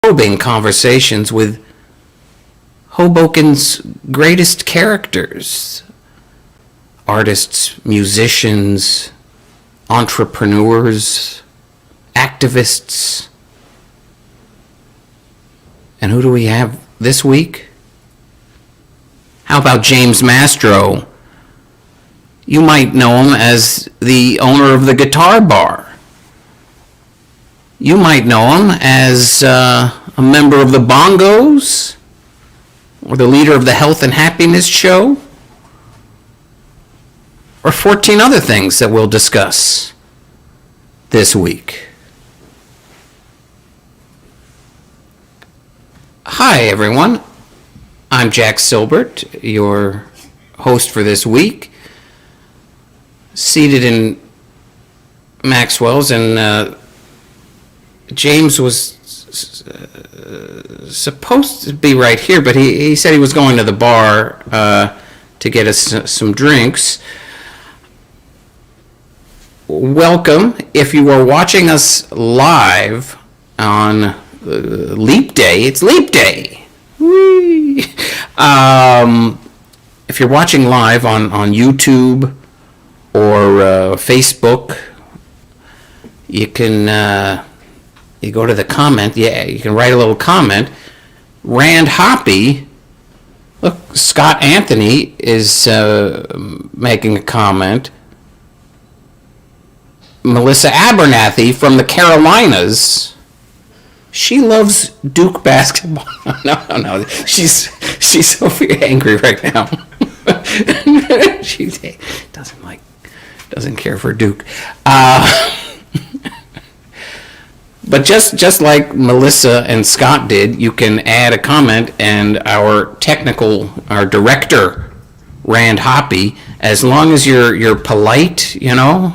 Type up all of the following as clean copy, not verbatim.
probing conversations with Hoboken's greatest characters, artists, musicians, entrepreneurs, activists. And who do we have this week? How about James Mastro? You might know him as the owner of the Guitar Bar. You might know him as a member of the Bongos, or the leader of the Health and Happiness Show, or 14 other things that we'll discuss this week. Hi, everyone. I'm Jack Silbert, your host for this week. Seated in Maxwell's, and James was supposed to be right here, but he said he was going to the bar to get us some drinks. Welcome. If you are watching us live on Leap Day, it's Leap Day. Whee! If you're watching live on YouTube or Facebook, you can you go to the comment. Yeah, you can write a little comment. Rand Hoppy, look, Scott Anthony is making a comment. Melissa Abernathy from the Carolinas, she loves Duke basketball. No, she's so angry right now. She doesn't care for Duke. But just like Melissa and Scott did, you can add a comment, and our director, Rand Hoppy, as long as you're polite, he'll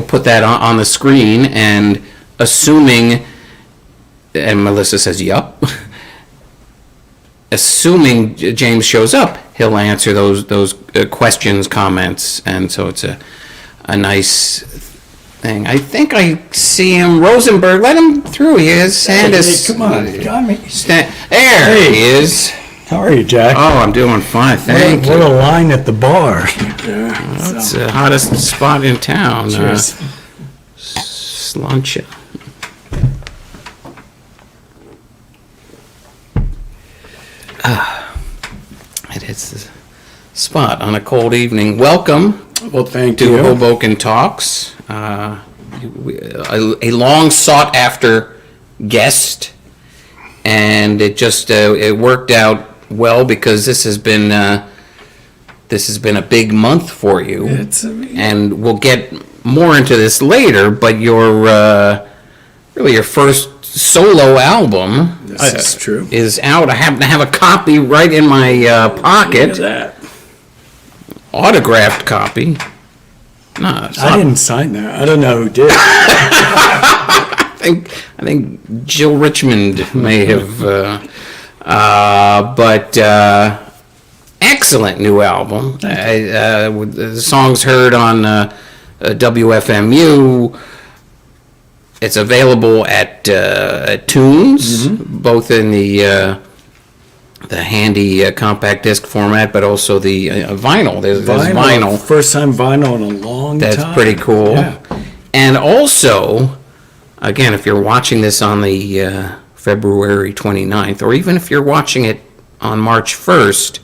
put that on the screen, and assuming, and Melissa says, yup, assuming James shows up, he'll answer those questions, comments, and so it's a nice thing. I think I see him. Rosenberg, let him through. His hand is... Come on, got me. There he is. How are you, Jack? Oh, I'm doing fine, thank you. What a line at the bar. It's the hottest spot in town. Cheers. Slancha. It is the spot on a cold evening. Welcome. Well, thank to you. Hoboken Talks. A long sought after guest, and it worked out well because this has been a big month for you. And we'll get more into this later, but your first solo album This is true. is out. I happen to have a copy right in my pocket. Look at that. Autographed copy. No, I didn't sign that. I don't know who did. I think Jill Richmond may have, but excellent new album. The songs heard on WFMU. It's available at Tunes, both in the handy compact disc format, but also the vinyl. There's vinyl. First time vinyl in a long time. That's pretty cool. Yeah. And also, again, if you're watching this on the February 29th, or even if you're watching it on March 1st,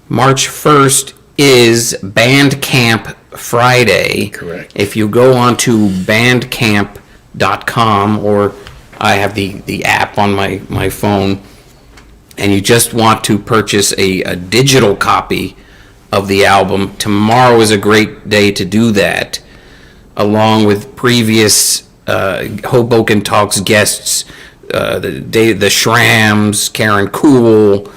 March 1st is Bandcamp Friday. Correct. If you go onto bandcamp.com, or I have the app on my phone, and you just want to purchase a digital copy of the album, tomorrow is a great day to do that, along with previous Hoboken Talks guests, the Shrams, Karen Cool,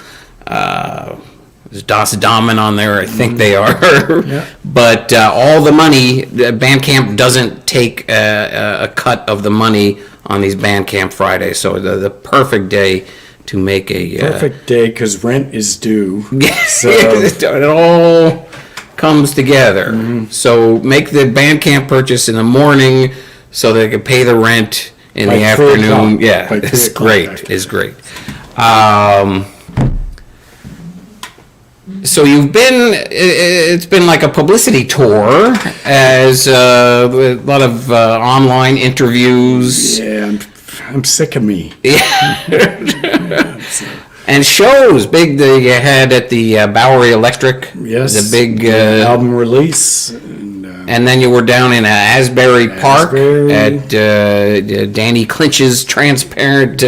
there's Das Damen on there, I think they are. Yeah. But all the money, Bandcamp doesn't take a cut of the money on these Bandcamp Fridays, so the perfect day to make a... Perfect day, because rent is due. So it all comes together. So make the Bandcamp purchase in the morning so they can pay the rent in By the 3 o'clock. afternoon. Yeah, By 3 it's o'clock, great. actually. It's great. So you've been, it's been like a publicity tour as a lot of online interviews. Yeah, I'm sick of me. And shows, big that you had at the Bowery Electric. Yes. The big album release. and then you were down in Asbury Park at Danny Clinch's Transparent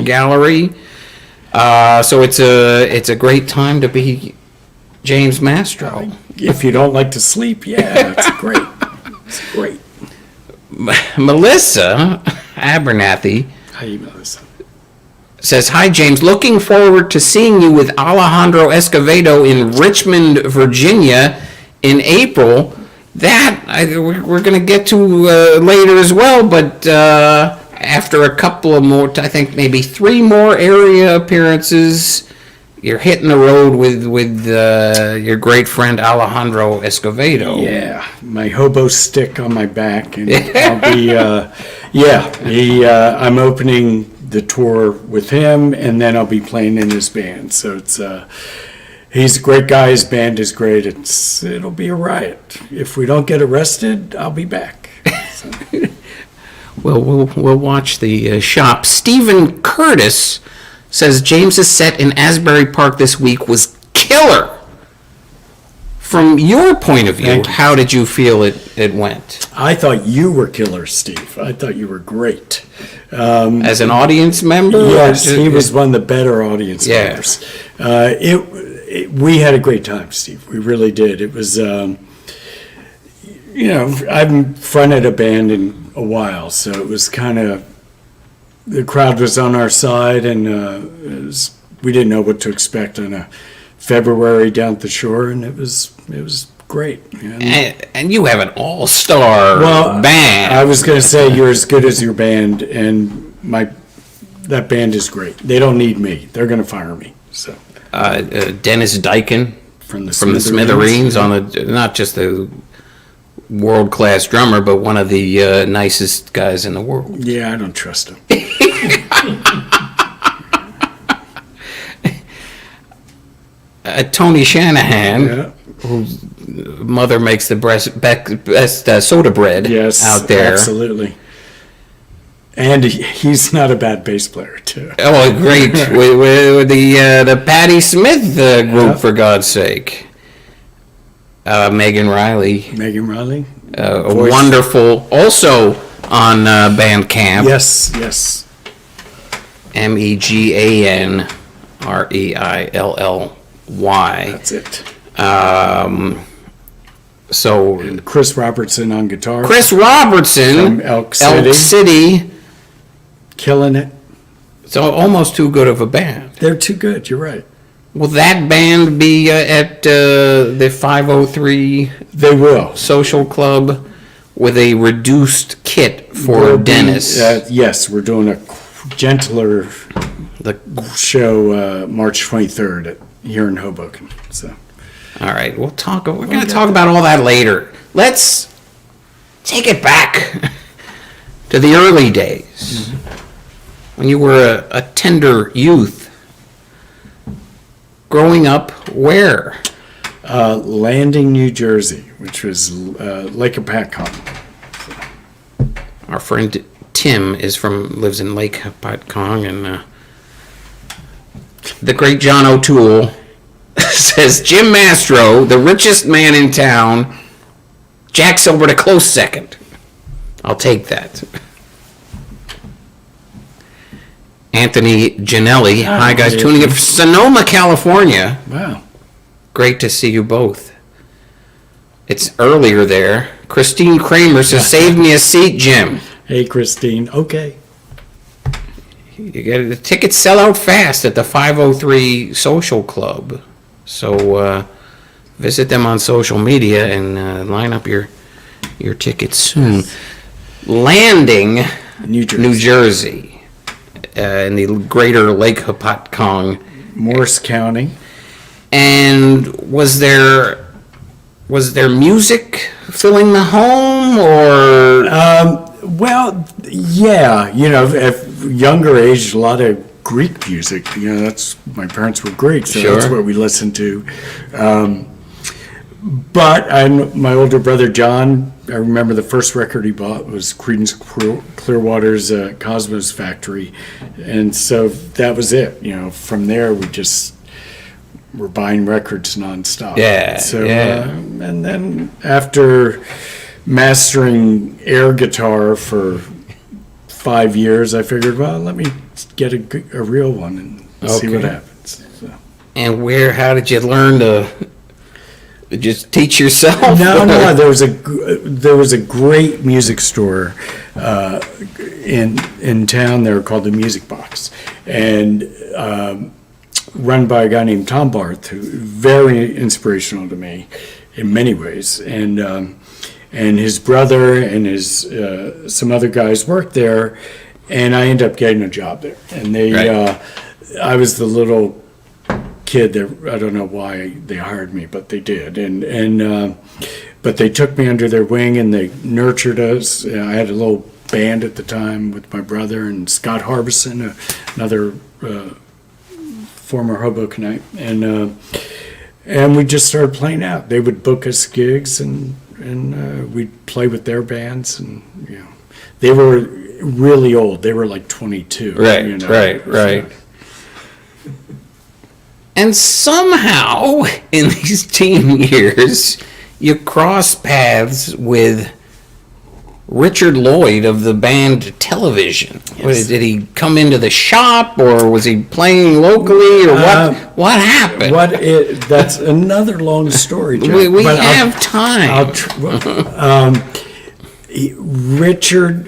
Gallery. So it's a great time to be James Mastro. If you don't like to sleep, yeah, it's great. It's great. Melissa Abernathy Hi, Melissa. says, "Hi, James. Looking forward to seeing you with Alejandro Escovedo in Richmond, Virginia in April." We're going to get to later as well, but after a couple of more, I think maybe 3 more area appearances, you're hitting the road with your great friend Alejandro Escovedo. Yeah, my hobo stick on my back, and I'll be. I'm opening the tour with him, and then I'll be playing in his band. So it's he's a great guy. His band is great. It'll be a riot. If we don't get arrested, I'll be back. So. Well, we'll watch the shop. Stephen Curtis says James's set in Asbury Park this week was killer. From your point of view, Thank you. how did you feel it went? I thought you were killer, Steve. I thought you were great. As an audience member? Yes, he was one of the better audience Yeah. members. We had a great time, Steve. We really did. It was, I've fronted a band in a while, so it was kind of, the crowd was on our side, and we didn't know what to expect on a February down at the shore, and it was great. And you have an all-star band. I was going to say you're as good as your band, and that band is great. They don't need me. They're going to fire me. So Dennis Dykin from the Smithereens, not just the world-class drummer, but one of the nicest guys in the world. Yeah, I don't trust him. Tony Shanahan, Yeah. whose mother makes the best soda bread out there. Absolutely. And he's not a bad bass player, too. Oh, great. with the Patti Smith group, for God's sake. Megan Riley. Megan Riley? A wonderful, also on Bandcamp. Yes. MEGANREILLY. That's it. So And Chris Robertson on guitar. Chris Robertson, From Elk City. City. Killing it. It's almost too good of a band. They're too good. You're right. Will that band be at the 503 They will. Social Club with a reduced kit for We'll be, Dennis? yes, we're doing a gentler The- show March 23rd here in Hoboken. So all right, we're going to talk about all that later. Let's take it back to the early days when you were a tender youth. Growing up where? Landing, New Jersey, which was Lake Apatcon. Our friend Tim lives in Lake Hopatcong, and the great John O'Toole says Jim Mastro, the richest man in town, Jack Silbert a close second. I'll take that. Anthony Janelli, hi guys, tuning in from Sonoma, California. Wow. Great to see you both. It's earlier there. Christine Kramer says, save me a seat, Jim. Hey, Christine. Okay. You get the tickets sell out fast at the 503 Social Club. So visit them on social media and line up your tickets soon. Landing, New Jersey. New Jersey, in the greater Lake Hopatcong. Morris County. And was there music filling the home, or Well, yeah, at younger age, a lot of Greek music. That's my parents were Greek, so Sure. that's what we listened to. But my older brother John, I remember the first record he bought was Creedence Clearwater's Cosmos Factory, and so that was it. From there we just were buying records nonstop. Yeah, So yeah. And then after mastering air guitar for 5 years, I figured, well, let me get a real one and see what Okay. happens. So. And how did you learn to just teach yourself? No, there was a great music store in town there called the Music Box, and run by a guy named Tom Barth, who very inspirational to me in many ways, and his brother and his some other guys worked there, and I ended up getting a job there, and Right. I was the little kid that, I don't know why they hired me, but they did, and but they took me under their wing and they nurtured us. I had a little band at the time with my brother and Scott Harbison, another former Hobokenite, and we just started playing out. They would book us gigs, and we'd play with their bands, and they were really old. They were like 22. Right, right. And somehow, in these teen years, you cross paths with Richard Lloyd of the band Television. Yes. Did he come into the shop, or was he playing locally, or what happened? That's another long story, Jack. We but have time. Richard,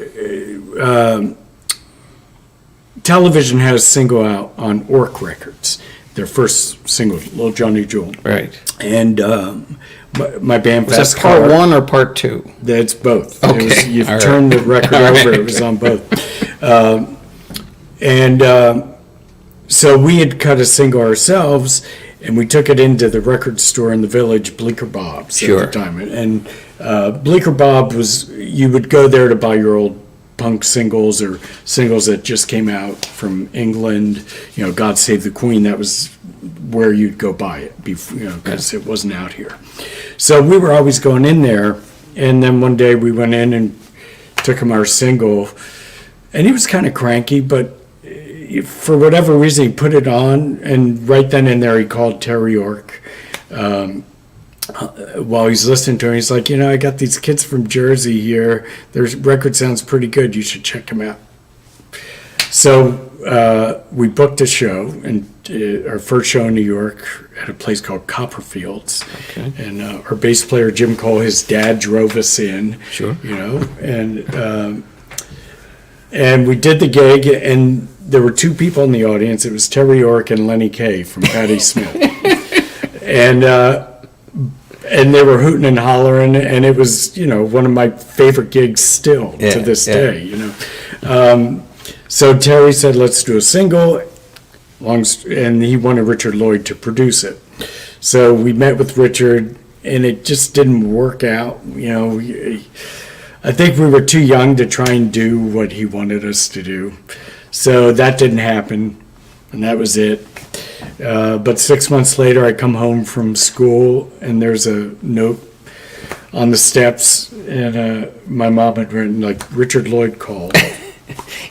Television had a single out on Orc Records, their first single, Little Johnny Jewel. Right. And my band Was Fast that part Car, one or part two? That's both. Okay. You've All right. turned the record All over. right. It was on both. So we had cut a single ourselves, and we took it into the record store in the village, Bleecker Bob's Sure. at the time. And Bleecker Bob was, you would go there to buy your old punk singles or singles that just came out from England. God Save the Queen, that was where you'd go buy it, because it wasn't out here. So we were always going in there, and then one day we went in and took him our single, and he was kind of cranky, but for whatever reason he put it on, and right then and there he called Terry York while he's listening to him. He's like, I got these kids from Jersey here, their record sounds pretty good, you should check them out. So we booked a show, and our first show in New York at a place called Copperfields. Okay. And our bass player Jim Cole, his dad drove us in. Sure. And we did the gig, and there were two people in the audience. It was Terry York and Lenny Kaye from Patti Smith. And they were hooting and hollering, and it was, one of my favorite gigs still to this day, So Terry said, let's do a single, and he wanted Richard Lloyd to produce it. So we met with Richard, and it just didn't work out. I think we were too young to try and do what he wanted us to do. So that didn't happen, and that was it. But 6 months later, I come home from school, and there's a note on the steps, and my mom had written, Richard Lloyd called.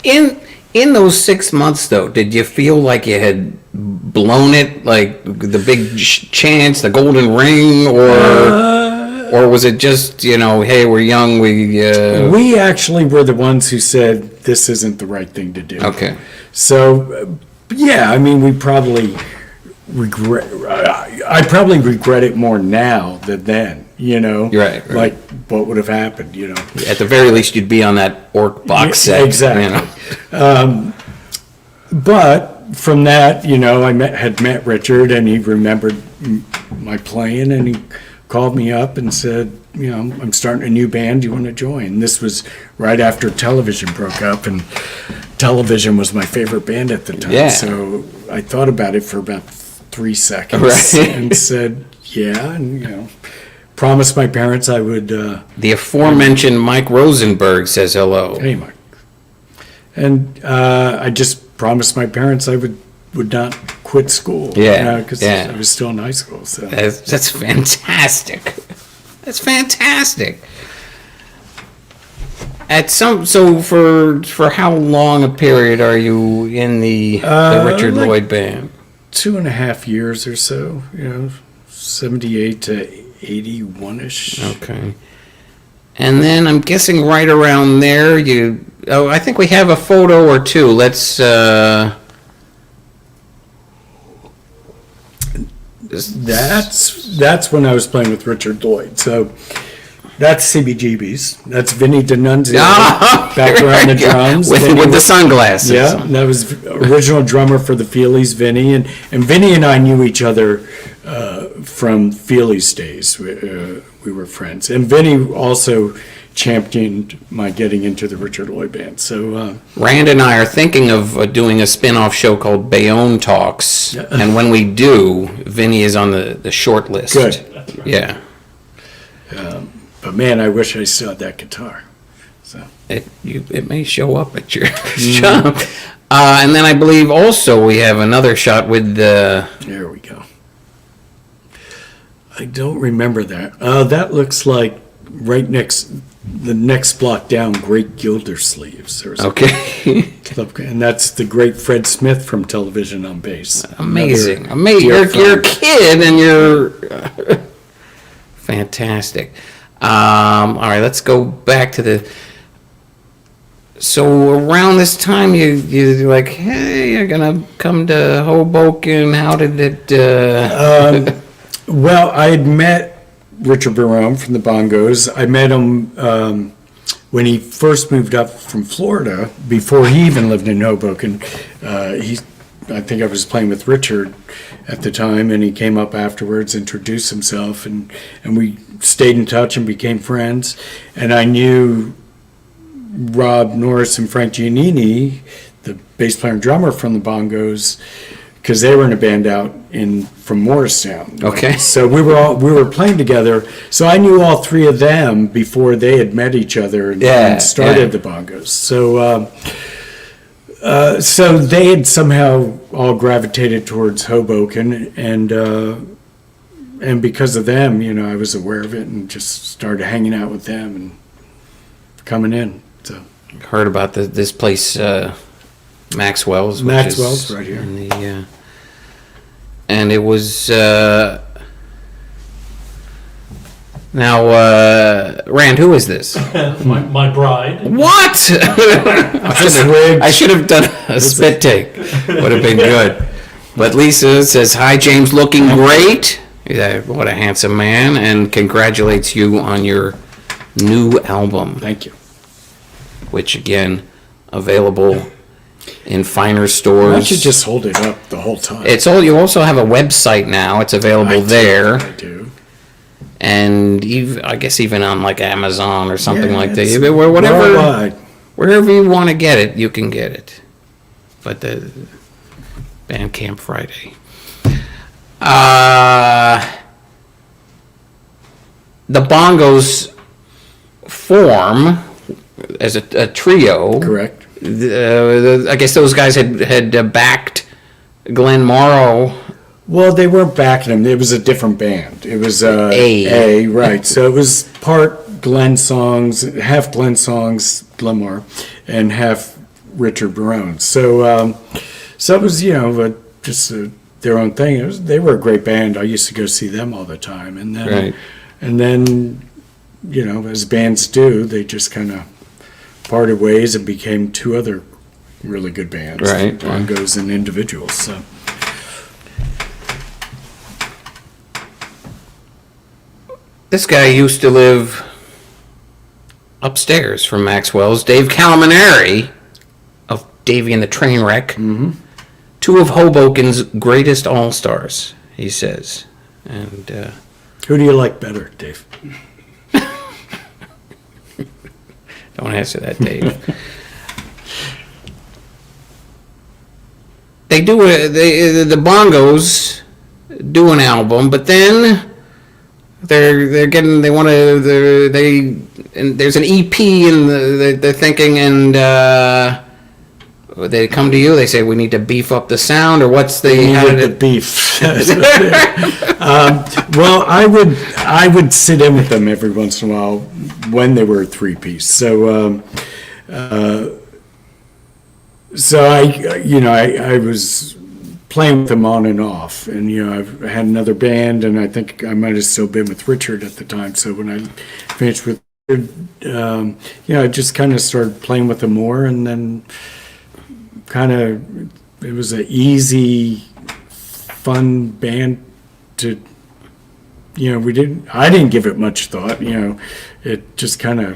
In those 6 months, though, did you feel like you had blown it, like the big chance, the golden ring, or was it just, hey, we're young, We actually were the ones who said this isn't the right thing to do. Okay. So, we probably I probably regret it more now than then, Right. Like what would have happened, At the very least, you'd be on that Orc box set. Exactly. But from that, I had met Richard, and he remembered my playing, and he called me up and said, I'm starting a new band, do you want to join? This was right after Television broke up, and Television was my favorite band at the time. Yeah. So I thought about it for about 3 seconds Right. and said, yeah, and promised my parents I would. The aforementioned Mike Rosenberg says hello. Hey, Mike. And I just promised my parents I would not quit school. Yeah, because yeah. I was still in high school. So That's fantastic. That's fantastic. So for how long a period are you in the Richard like Lloyd band? 2.5 years or so. 78 to 81-ish. Okay. And then I'm guessing right around there I think we have a photo or two. Let's That's when I was playing with Richard Lloyd. So that's CBGB's. That's Vinny D'Annunzio back around the drums. With the sunglasses. Yeah, that was original drummer for the Feelies, Vinny. And Vinny and I knew each other from Feelies days. We were friends. And Vinny also championed my getting into the Richard Lloyd band. So Rand and I are thinking of doing a spin-off show called Bayonne Talks. Yeah. And when we do, Vinny is on the short list. Good. Right. Yeah. But man, I wish I still had that guitar. So it may show up at your shop. And then I believe also we have another shot with the... There we go. I don't remember that. That looks like right the next block down, Great Gildersleeves. Okay. And that's the great Fred Smith from Television on Bass. Amazing. You're a kid and you're fantastic. All right, let's go back to so around this time you're like, hey, you're gonna come to Hoboken. How did it Well, I had met Richard Barone from the Bongos. I met him when he first moved up from Florida, before he even lived in Hoboken. I think I was playing with Richard at the time, and he came up afterwards, introduced himself, and we stayed in touch and became friends. And I knew Rob Norris and Frank Giannini, the bass player and drummer from the Bongos, because they were in a band out from Morristown. Okay. So we were playing together. So I knew all three of them before they had met each other and started the Bongos. So they had somehow all gravitated towards Hoboken, and because of them, I was aware of it and just started hanging out with them and coming in. So heard about this place, Maxwell's. Maxwell's right here. And it was now, Rand, who is this? my bride. What? I should have done a spit take. Would have been good. But Lisa says, hi, James, looking great. Yeah, what a handsome man, and congratulates you on your new album. Thank you. Which, again, available in finer stores. Why don't you just hold it up the whole time? You also have a website now. It's available there. I do. And I guess even on like Amazon or something like that. Worldwide. Wherever you want to get it, you can get it. But the Bandcamp Friday. The Bongos form as a trio. Correct. I guess those guys had backed Glenn Morrow. Well, they weren't backing him. It was a different band. It was A, right. So it was part Glenn songs, half Glenn songs, Glenn Morrow, and half Richard Barone. So it was, just their own thing. They were a great band. I used to go see them all the time. And then, as bands do, they just kind of parted ways and became two other really good bands. Right. Bongos and Individuals. So. This guy used to live upstairs from Maxwell's. Dave Calamaneri of Davy and the Trainwreck. Mm-hmm. Two of Hoboken's greatest all-stars, he says. And who do you like better, Dave? Don't answer that, Dave. The Bongos do an album, but then they want to, and there's an EP and they're thinking, and they come to you, they say, we need to beef up the sound, or what's The beef. Well, I would sit in with them every once in a while when they were a three-piece. So I was playing with them on and off, and I've had another band, and I think I might have still been with Richard at the time. So when I finished with Richard, I just kind of started playing with them more, and then it was an easy, fun band to, I didn't give it much thought, it just I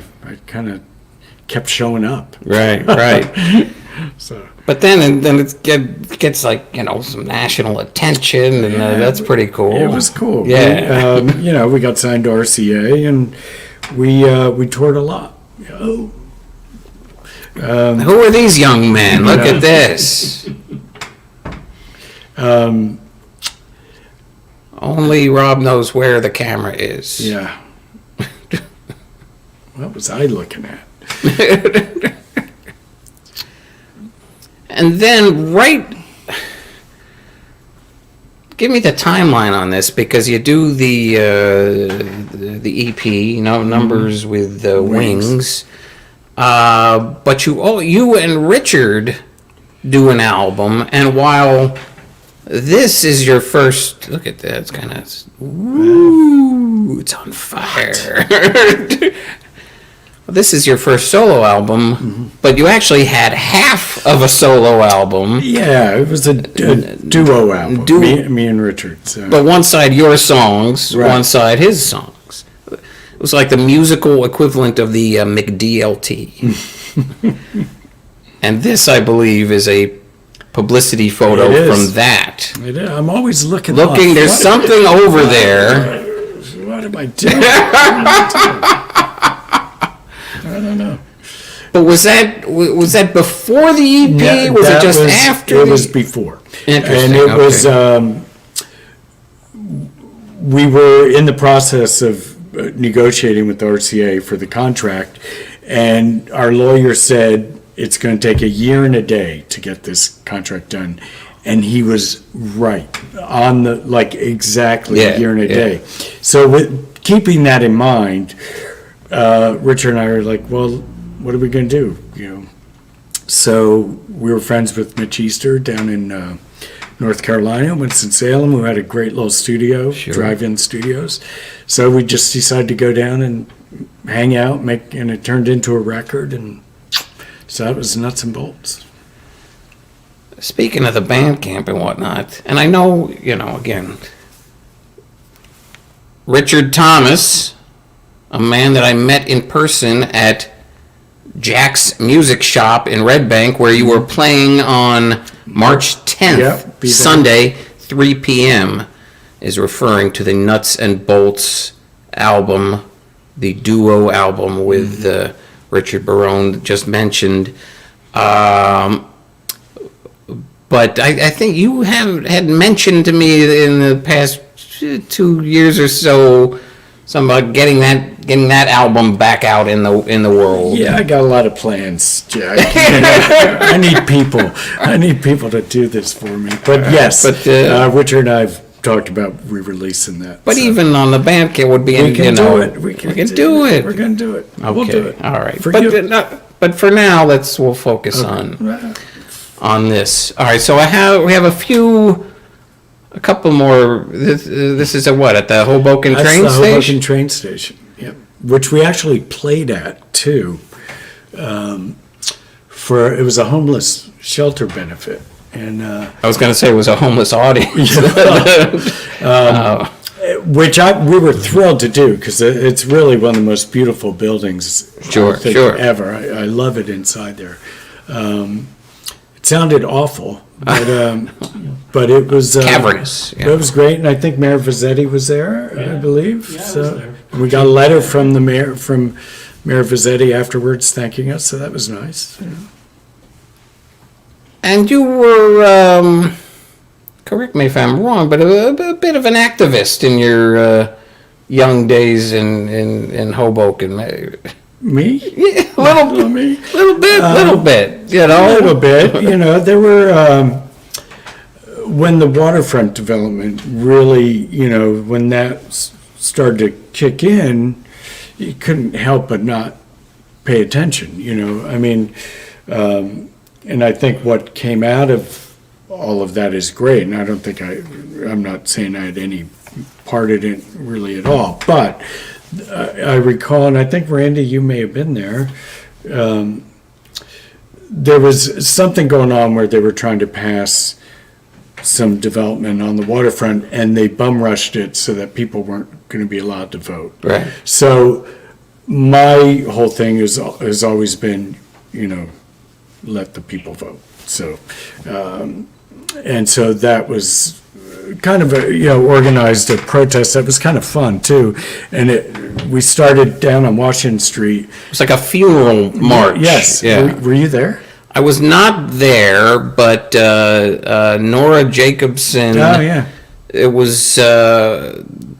kept showing up. Right. So. But then it gets like, some national attention, and that's pretty cool. It was cool. Yeah. We got signed to RCA, and we toured a lot. Who are these young men? Look at this. Only Rob knows where the camera is. Yeah. What was I looking at? And then give me the timeline on this, because you do the EP, Numbers with Wings. But you and Richard do an album, and while this is your first, look at that, it's kind of, it's on fire. This is your first solo album, but you actually had half of a solo album. Yeah, it was a duo album, me and Richard. So. But one side your songs, right. One side his songs. It was like the musical equivalent of the McDLT. And this, I believe, is a publicity photo from that. It is. I'm always looking. There's something over there. What am I doing? I don't know. But was that before the EP? Yeah, was it just after? It was before. Interesting. And it was. We were in the process of negotiating with the RCA for the contract, and our lawyer said it's going to take a year and a day to get this contract done, and he was right on exactly a year and a day. So with keeping that in mind, Richard and I were like, well, what are we going to do? So we were friends with Mitch Easter down in North Carolina, Winston-Salem, who had a great little studio, drive-in studios. So we just decided to go down and hang out, and it turned into a record, and so that was nuts and bolts. Speaking of the Bandcamp and whatnot, and I know, again, Richard Thomas, a man that I met in person at Jack's Music Shop in Red Bank, where you were playing on March 10th, Sunday, 3 p.m., is referring to the Nuts and Bolts album, the duo album with Richard Barone just mentioned. But I think you had mentioned to me in the past 2 years or so something about getting that album back out in the world. Yeah, I got a lot of plans, Jack. I need people. I need people to do this for me. But yes, Richard and I've talked about re-releasing that. But even on the Bandcamp would be, we can do it. We can do it. We're going to do it. Okay. We'll do it. All right. But for now, we'll focus on this. All right. So we have a couple more. This is at the Hoboken train station? Hoboken train station, yep. Which we actually played at, too. It was a homeless shelter benefit. And I was going to say it was a homeless audience. Which we were thrilled to do, because it's really one of the most beautiful buildings ever. I love it inside there. It sounded awful, but it was cavernous. It was great, and I think Mayor Vazzetti was there. I believe. Yeah, so I was there. we got a letter from Mayor Vazzetti afterwards thanking us, so that was nice. And you were, correct me if I'm wrong, but a bit of an activist in your young days in Hoboken? Me? Yeah, a little Me? little bit, you know. A little bit. You know, there were, when the waterfront development really, you know, when that started to kick in, you couldn't help but not pay attention, you know. I mean, and I think what came out of all of that is great. And I don't think I'm not saying I had any part in it really at all. But I recall, and I think, Randy, you may have been there, there was something going on where they were trying to pass some development on the waterfront, and they bum rushed it so that people weren't going to be allowed to vote. Right. So my whole thing has always been, you know, let the people vote. So, and so that was kind of a, you know, organized a protest that was kind of fun too. And we started down on Washington Street. It's like a funeral march. Yes. Yeah. Were you there? I was not there, but Nora Jacobson. Oh, yeah. It was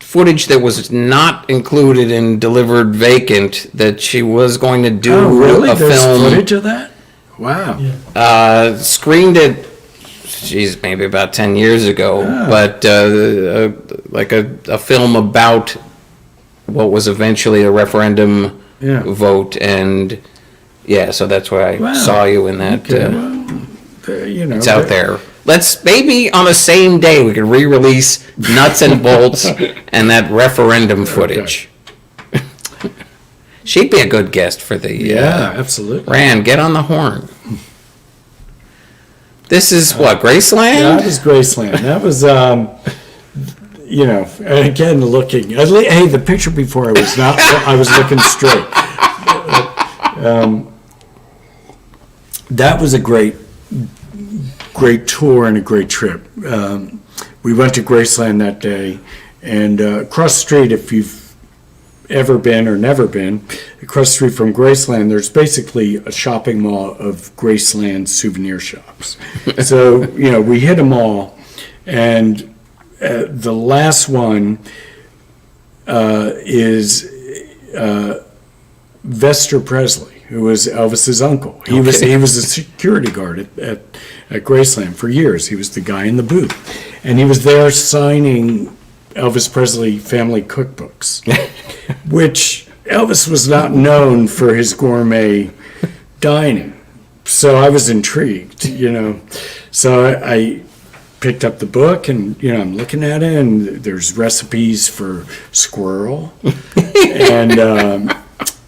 footage that was not included in Delivered Vacant that she was going to do Oh, really? a There's film. footage of that? Wow. Yeah. Screened it, geez, maybe about 10 years ago, but like a film about what was eventually a referendum Yeah. vote, and yeah, so that's why I Wow. saw you in that. Okay, well, you know, It's out there. Let's maybe on the same day we could re-release Nuts and Bolts and that referendum footage. She'd be a good guest for the. Yeah, absolutely. Rand, get on the horn. This is what, Graceland? Yeah, that was Graceland. That was, you know, again, looking. Hey, the picture before I was looking straight. That was a great tour and a great trip. We went to Graceland that day, and across the street, if you've ever been or never been, across the street from Graceland, there's basically a shopping mall of Graceland souvenir shops. So, you know, we hit them all, and the last one is Vester Presley, who was Elvis's uncle. He was a security guard at Graceland for years. He was the guy in the booth, and he was there signing Elvis Presley family cookbooks, which Elvis was not known for his gourmet dining. So I was intrigued, you know. So I picked up the book, and, you know, I'm looking at it, and there's recipes for squirrel and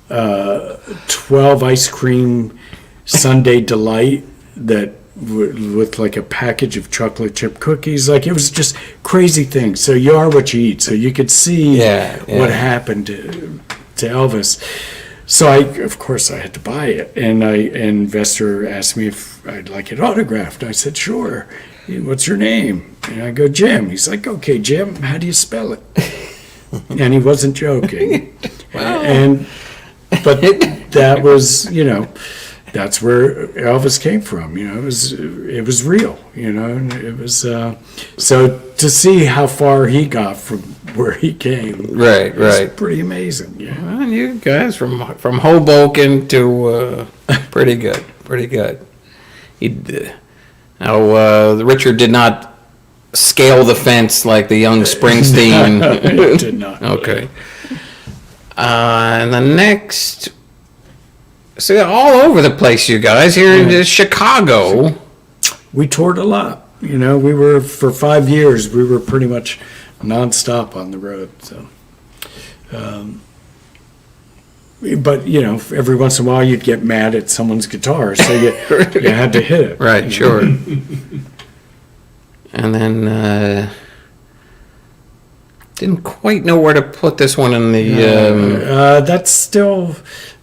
12 ice cream sundae delight that with like a package of chocolate chip cookies. Like, it was just crazy things. So you are what you eat. So you could see what happened to Elvis. So of course I had to buy it, and Vester asked me if I'd like it autographed. I said, sure. What's your name? And I go, Jim. He's like, okay, Jim, how do you spell it? And he wasn't joking. Wow. But that was, you know, that's where Elvis came from. You know, it was real. You know, and it was so to see how far he got from where he came. Right. Was pretty amazing. Yeah. Well, you guys from Hoboken to pretty good. Richard did not scale the fence like the young Springsteen. No, he did not. Okay. And the next, so all over the place, you guys. Here in Chicago. We toured a lot. You know, we were, for 5 years, we were pretty much nonstop on the road. So, but, you know, every once in a while you'd get mad at someone's guitar, so you had to hit it. Right, sure. And then, didn't quite know where to put this one in the.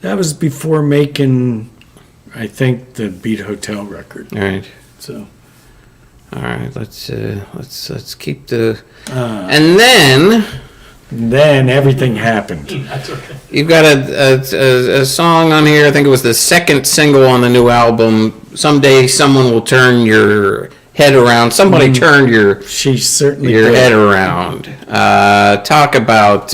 That was before making, I think, the Beat Hotel record. All right. So. All right. Let's keep the. And then everything happened. That's okay. you've got a song on here. I think it was the second single on the new album. Someday someone will turn your head around. Somebody turned your She certainly your did. head around. Talk about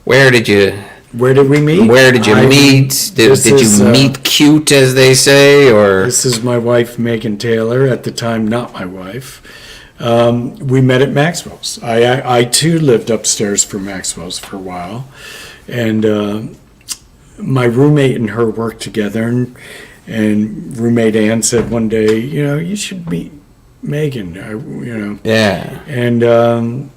where did you Where did we meet? meet? Did this is, you meet cute, as they say, or This is my wife, Megan Taylor, at the time not my wife. We met at Maxwell's. I too lived upstairs for Maxwell's for a while. And my roommate and her worked together. And roommate Ann said one day, you should meet Megan, yeah? And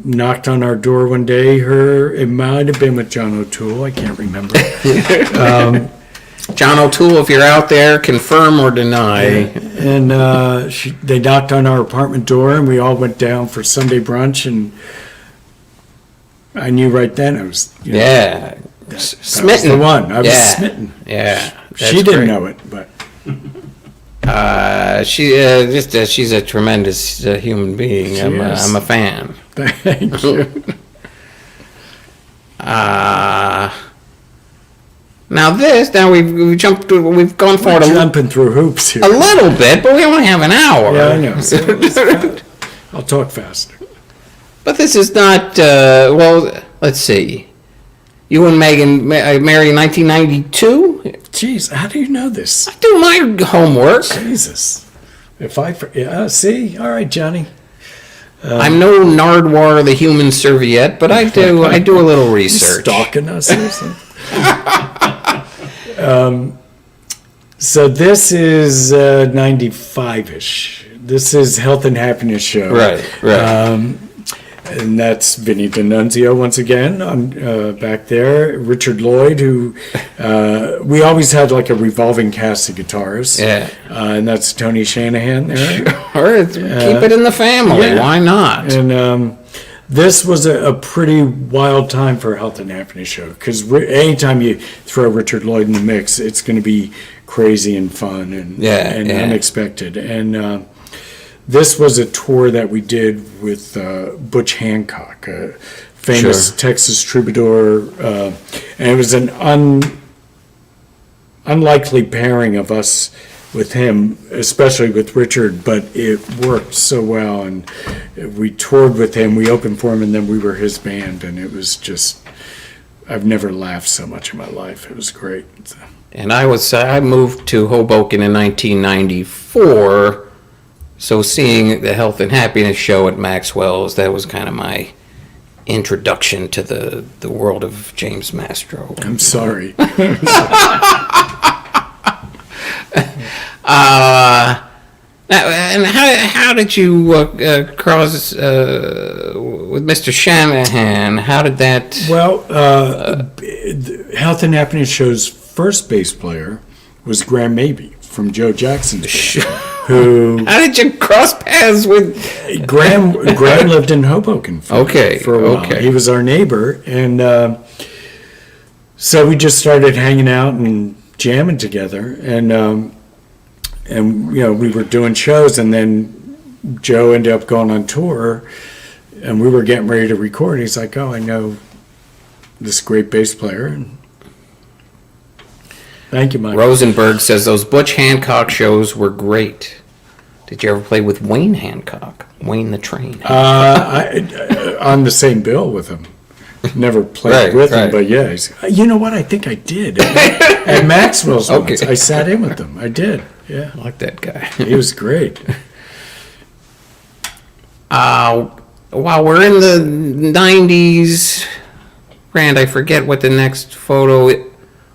knocked on our door one day. It might have been with John O'Toole. I can't remember. John O'Toole, if you're out there, confirm or deny. And they knocked on our apartment door, and we all went down for Sunday brunch. And I knew right then I was, Yeah, that was smitten. the one. I was Yeah. smitten. Yeah, She didn't know it, but she's a tremendous human being. She I'm is. a fan. thank you. Now we've jumped. We've gone We're forward jumping through hoops here. a little bit, but we only have an hour. Yeah, I know. So I'll talk faster. But this is not. Well, let's see. You and Megan married in 1992. Jeez, how do you know this? Do my homework. Jesus. See? All right, Johnny. I'm no Nardwar the human serviette, but I do a little research. Stalking us or something? So this is 95-ish. This is Health and Happiness Show. Right. And that's Vinny D'Annunzio once again back there. Richard Lloyd, who we always had like a revolving cast of guitarists. Yeah. And that's Tony Shanahan there. Or keep it in the family. yeah. Why not? And this was a pretty wild time for Health and Happiness Show, because anytime you throw Richard Lloyd in the mix, it's going to be crazy and fun and unexpected. And this was a tour that we did with Butch Hancock, a famous Texas troubadour, and it was an unlikely pairing of us with him, especially with Richard, but it worked so well, and we toured with him, we opened for him, and then we were his band, and it was just, I've never laughed so much in my life. It was great. And I moved to Hoboken in 1994, so seeing the Health and Happiness Show at Maxwell's, that was kind of my introduction to the world of James Mastro. I'm sorry. And how did you cross with Mr. Shanahan? How did that? Well, Health and Happiness Show's first bass player was Graham Mabey from Joe Jackson's band, who How did you cross paths with? Graham lived in Hoboken for a while. Okay. He was our neighbor, and so we just started hanging out and jamming together, and we were doing shows, and then Joe ended up going on tour, and we were getting ready to record. He's like, "Oh, I know this great bass player." And thank you, Mike. Rosenberg says those Butch Hancock shows were great. Did you ever play with Wayne Hancock? Wayne the Train? On the same bill with him. Never played with him, but yeah. You know what? I think I did. At Maxwell's once. I sat in with him. I did, yeah. I like that guy. He was great. While we're in the 90s, Rand, I forget what the next photo is.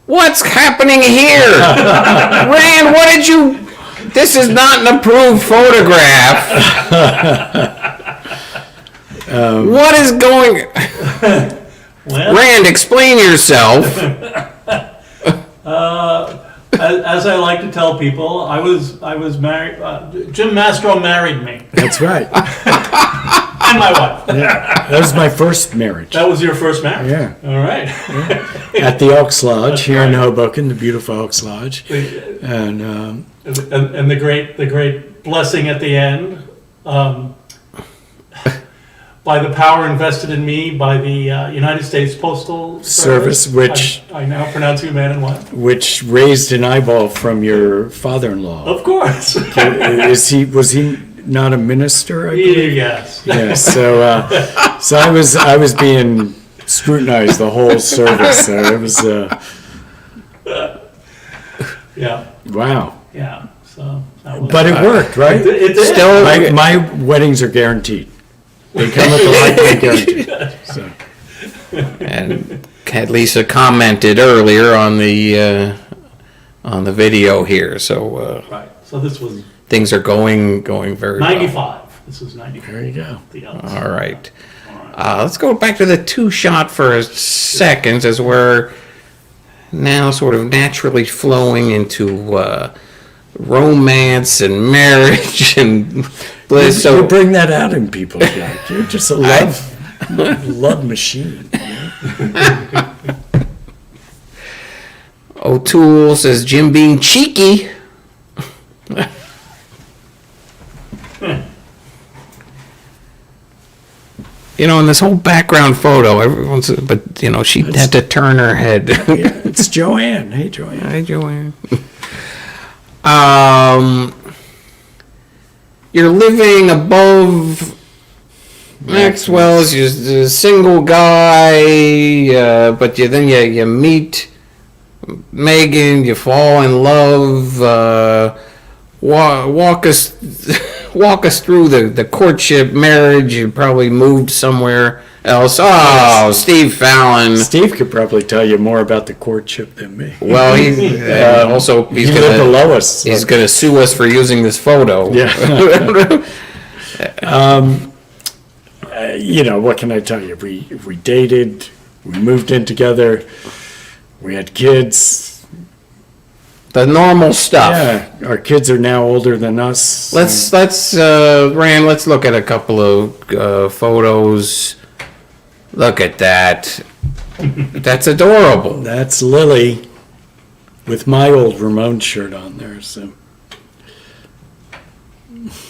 What's happening here? Rand, what did you... This is not an approved photograph. What is going... Well, Rand, explain yourself. as I like to tell people, I was married. Jim Mastro married me That's right. and my wife. Yeah. That was my first marriage. That was your first marriage. Yeah. All right. At the Elks Lodge here in Hoboken, the beautiful Elks Lodge. And And the great blessing at the end. by the power invested in me by the United States Postal Service, which I now pronounce you man in white. which raised an eyeball from your father-in-law. Of course. Was he not a minister? I believe. Yes. Yeah. So I was being scrutinized the whole service. So it was Yeah. wow. Yeah. So. That was, But it worked, right? it did. Still, My weddings are guaranteed. They come with a lifetime guarantee. So. and Lisa commented earlier on the video here, so Right. So this was things are going very well. 95. This was 95. There you go. The else. All right. Let's go back to the two-shot for a second, as we're now sort of naturally flowing into romance and marriage and bliss. You So bring that out in people, Jack. You're just a love machine. O'Toole says Jim being cheeky. You know, in this whole background photo, everyone's, but you know, she had to turn her head. Yeah, it's Joanne. Hey, Joanne. Hi, Joanne. You're living above Maxwell's. You're a single guy, but then you meet Megan. You fall in love. Walk us through the courtship, marriage. You probably moved somewhere else. Oh, Steve Fallon. Steve could probably tell you more about the courtship than me. Well, he's He lived gonna below us. So. he's gonna sue us for using this photo. Yeah. You know, what can I tell you? We dated. We moved in together. We had kids. The normal stuff. Yeah, our kids are now older than us. Let's Rand. Let's look at a couple of photos. Look at that. That's adorable. That's Lily with my old Ramon shirt on there. So.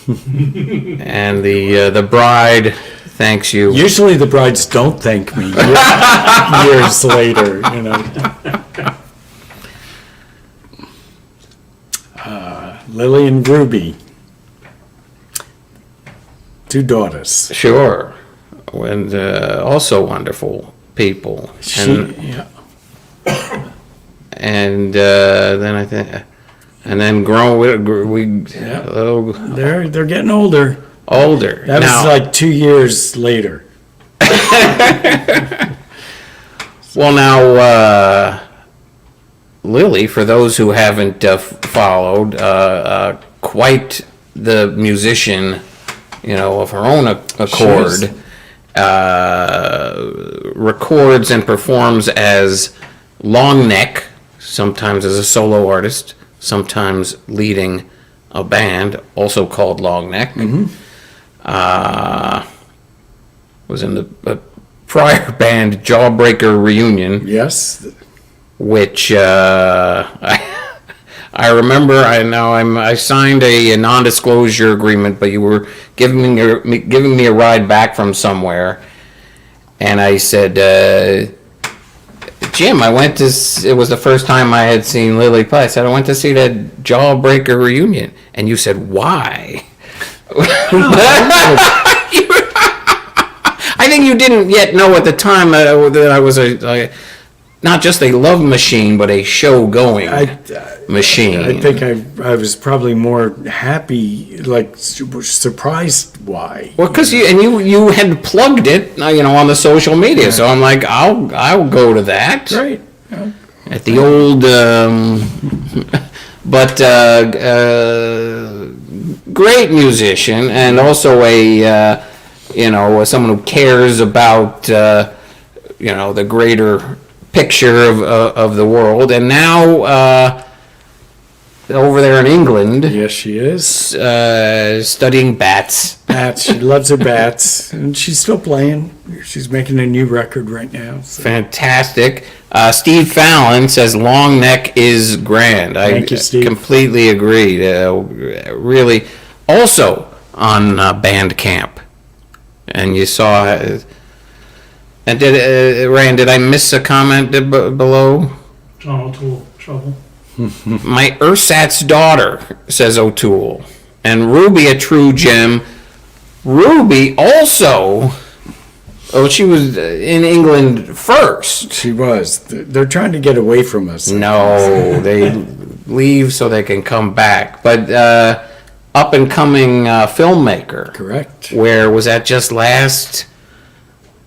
And the bride thanks you. Usually the brides don't thank me years later, you know. Lily and Ruby, 2 daughters. Sure. And also wonderful people. Yeah. And then I think, and then we Yeah. a little They're getting older. older. That Now, was like 2 years later. well, now, Lily, for those who haven't followed, quite the musician, you know, of her own accord, records and performs as Long Neck, sometimes as a solo artist, sometimes leading a band, also called Long Neck. Was in the prior band Jawbreaker Reunion, Yes. which I remember. I signed a non-disclosure agreement, but you were giving me a ride back from somewhere, and I said, Jim, it was the first time I had seen Lily play. I said, I went to see that Jawbreaker Reunion, and you said, why? I think you didn't yet know at the time that I was not just a love machine, but a show-going machine. I think I was probably more happy, like surprised why. Well, because you had plugged it, you know, on the social media, so I'm like, I'll go to that. Right. Yeah. At the old, but great musician, and also someone who cares about you know, the greater picture of the world, and now over there in England, Yes, she is. studying bats. Bats. She loves her bats, and she's still playing. She's making a new record right now. So. Fantastic. Steve Fallon says Long Neck is grand. Thank you, Steve. Completely agree. Really, also on Bandcamp. and you saw. And Rand, did I miss a comment below? John O'Toole, trouble. My ersatz daughter, says O'Toole, and Ruby a true gem. Ruby also. Oh, she was in England first. She was. They're trying to get away from us. No, they leave so they can come back. But up and coming filmmaker. Correct. Where was that just last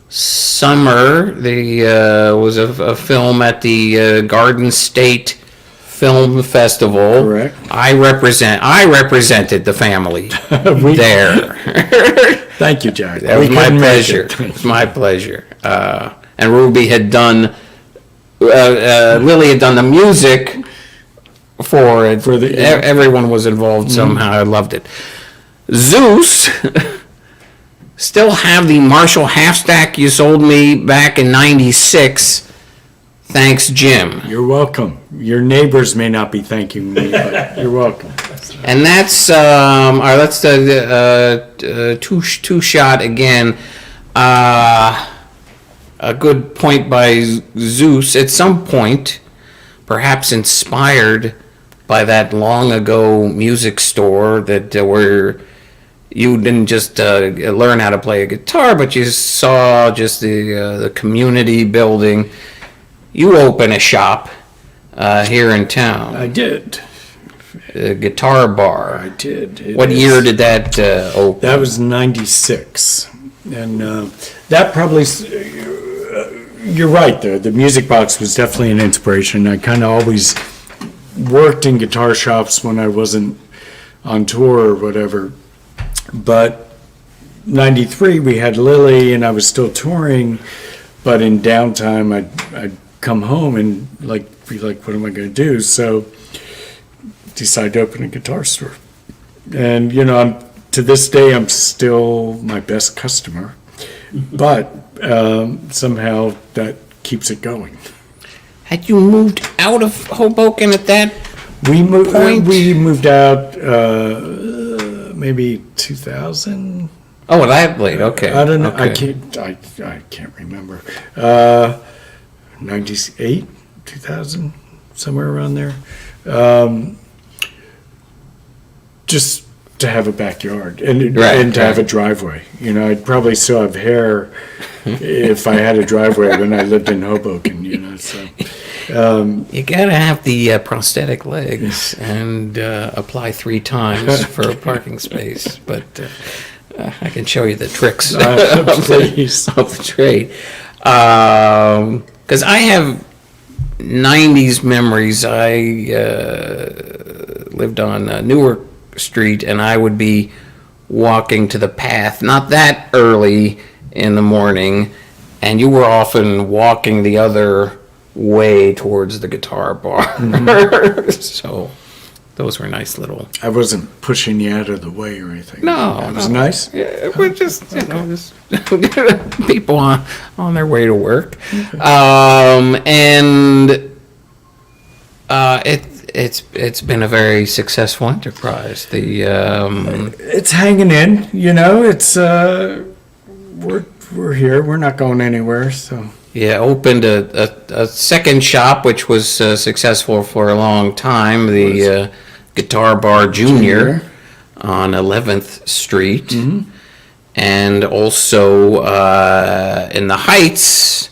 summer? The was a film at the Garden State Film Festival. Correct. I represented the family there. Thank you, Jack. That was my pleasure. It was my pleasure. And Ruby had done, Lily had done the music for it. Everyone was involved somehow. I loved it. Zeus, still have the Marshall half stack you sold me back in '96. Thanks, Jim. You're welcome. Your neighbors may not be thanking me, but you're welcome. And that's all right. That's the two shot again. A good point by Zeus. At some point, perhaps inspired by that long ago music store that where you didn't just learn how to play a guitar, but you saw just the community building. You open a shop here in town. I did. A guitar bar. I did. What year did that open? That was '96, and that probably. You're right. The music box was definitely an inspiration. I kind of always worked in guitar shops when I wasn't on tour or whatever. But '93 we had Lily, and I was still touring. But in downtime, I'd come home and be like, what am I going to do? So decided to open a guitar store. And, to this day, I'm still my best customer. But somehow that keeps it going. Had you moved out of Hoboken at that We moved. point? We moved out maybe 2000. Oh, that late. Okay. I don't know. Okay. I can't remember. 98, 2000, somewhere around there. Just to have a backyard and to have a driveway. I'd probably still have hair if I had a driveway when I lived in Hoboken. So. You gotta have the prosthetic legs and apply 3 times for a parking space. But I can show you the tricks Please. of the trade. Because I have 90s memories. I lived on Newark Street, and I would be walking to the path, not that early in the morning, and you were often walking the other way towards the guitar bar. Mm-hmm. So those were nice little. I wasn't pushing you out of the way or anything. No, it was nice. Yeah, we're just just people on their way to work, and it's been a very successful enterprise. It's hanging in. It's we're here. We're not going anywhere. So. Yeah, opened a second shop, which was successful for a long time, the Guitar Bar Junior on 11th Street. Mm-hmm. And also in the Heights,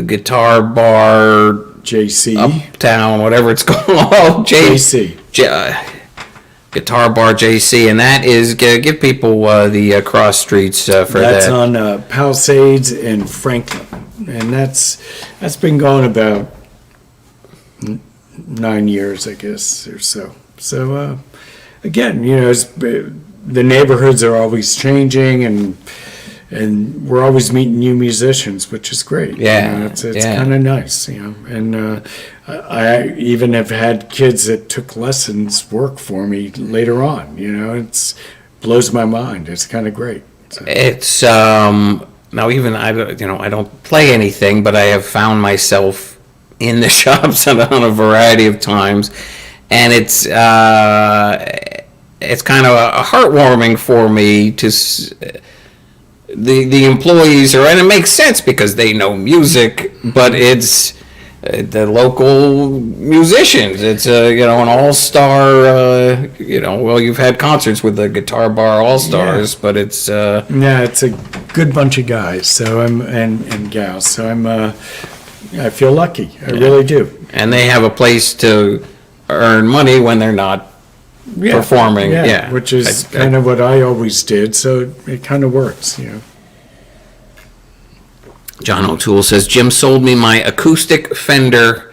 Guitar Bar JC. Uptown, whatever it's called. JC. Guitar Bar JC, and that is, give people the cross streets for that's that. That's on Palisades and Franklin, and that's been going about 9 years, I guess, or so. So again, the neighborhoods are always changing, and we're always meeting new musicians, which is great. Yeah, it's kind of nice, and. I even have had kids that took lessons work for me later on. It's blows my mind. It's kind of great. So. It's now even I don't play anything, but I have found myself in the shops on a variety of times, and it's kind of heartwarming for me to the employees are, and it makes sense because they know music, but it's the local musicians. It's an all-star. Well, you've had concerts with the Guitar Bar All-Stars, but it's Yeah, it's a good bunch of guys. So and gals. So I feel lucky. I really do. and they have a place to earn money when they're not performing. Yeah, which is kind of what I always did. So it kind of works. John O'Toole says, Jim sold me my acoustic Fender.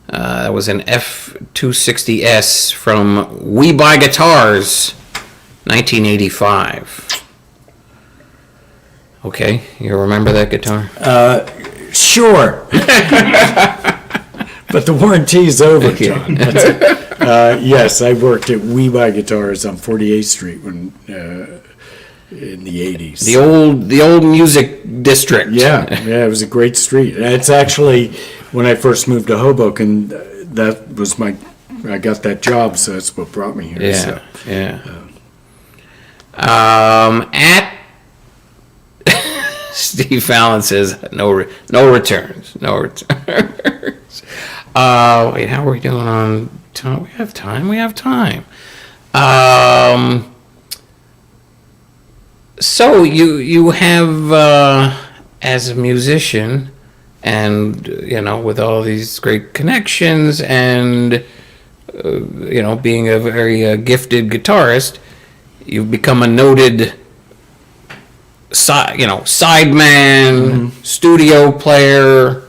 That was an F260S from We Buy Guitars, 1985. Okay, you remember that guitar? Sure. But the warranty is over, John. Yes, I worked at We Buy Guitars on 48th Street when in the 80s. The old music district. Yeah, it was a great street. It's actually, when I first moved to Hoboken, that was I got that job, so that's what brought me here. Yeah, so. yeah. At Steve Fallon says no returns. Wait, how are we doing on time? We have time. So you have as a musician, and with all these great connections, and being a very gifted guitarist, you've become a noted sideman, studio player,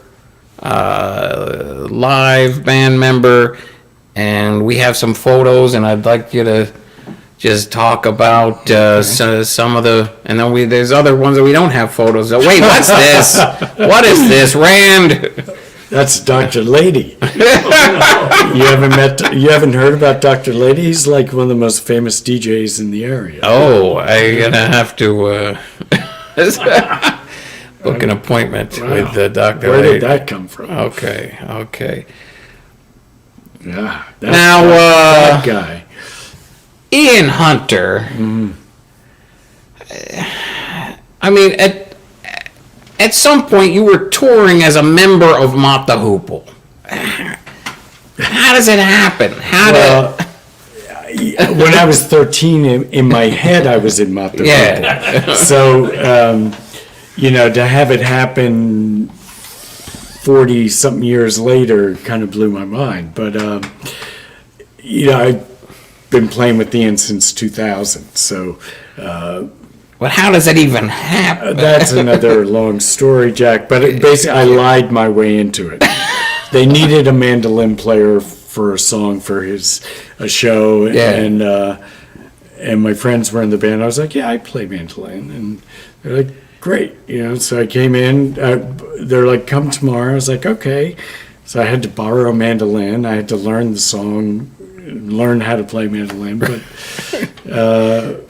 live band member, and we have some photos, and I'd like you to just talk about some of the, and then there's other ones that we don't have photos of. Wait, what's this? What is this, Rand? That's Dr. Lady. You haven't heard about Dr. Lady? He's like one of the most famous DJs in the area. Oh, I'm gonna have to book an appointment with Dr. Where Lady. did that come from? Okay. Yeah. That guy. Ian Hunter. I mean, at some point you were touring as a member of Mott the Hoople. How does it happen? When I was 13, in my head, I was in Mott the Hoople. So, to have it happen 40-something years later kind of blew my mind. But, I've been playing with Ian since 2000. So, but how does that even happen? That's another long story, Jack. But basically, I lied my way into it. They needed a mandolin player for a song for a show, and my friends were in the band. I was like, yeah, I play mandolin, and they're like, great, So I came in. They're like, come tomorrow. I was like, okay. So I had to borrow a mandolin. I had to learn the song, learn how to play mandolin, but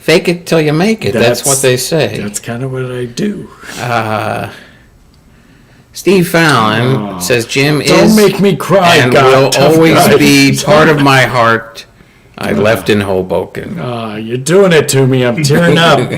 fake it till you make it. That's what they say. That's kind of what I do. Steve Fallon says Jim Don't make me cry, and God, will always guy. be part of my heart. I left in Hoboken. You're doing it to me. I'm tearing up.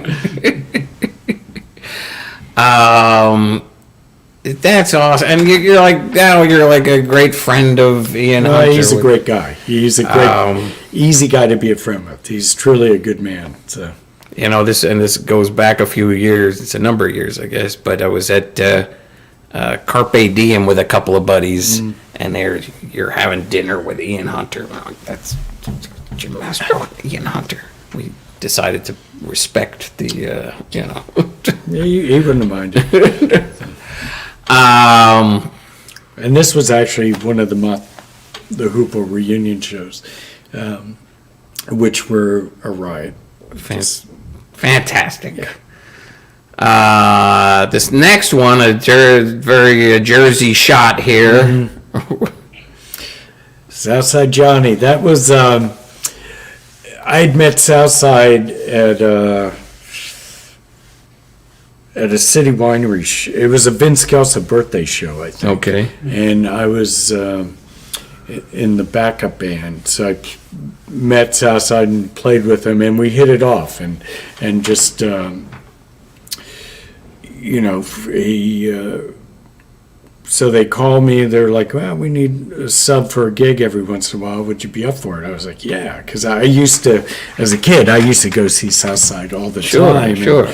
That's awesome, and you're like a great friend of Ian Hunter. He's a great guy. He's a great, easy guy to be a friend with. He's truly a good man. So, this goes back a few years. It's a number of years, I guess. But I was at Carpe Diem with a couple of buddies, and you're having dinner with Ian Hunter. That's James Mastro, Ian Hunter. We decided to respect the, Yeah, he wouldn't have minded. And this was actually one of the Hoople reunion shows, which were a riot. Fantastic. This next one, a very Jersey shot here. Southside Johnny. That was, I'd met Southside at a city winery. It was a Vince Kelsa birthday show, I think. Okay. And I was in the backup band, so I met Southside and played with him, and we hit it off, and just so they call me. They're like, well, we need a sub for a gig every once in a while. Would you be up for it? I was like, yeah, because I used to, as a kid, I used to go see Southside all the time. Sure.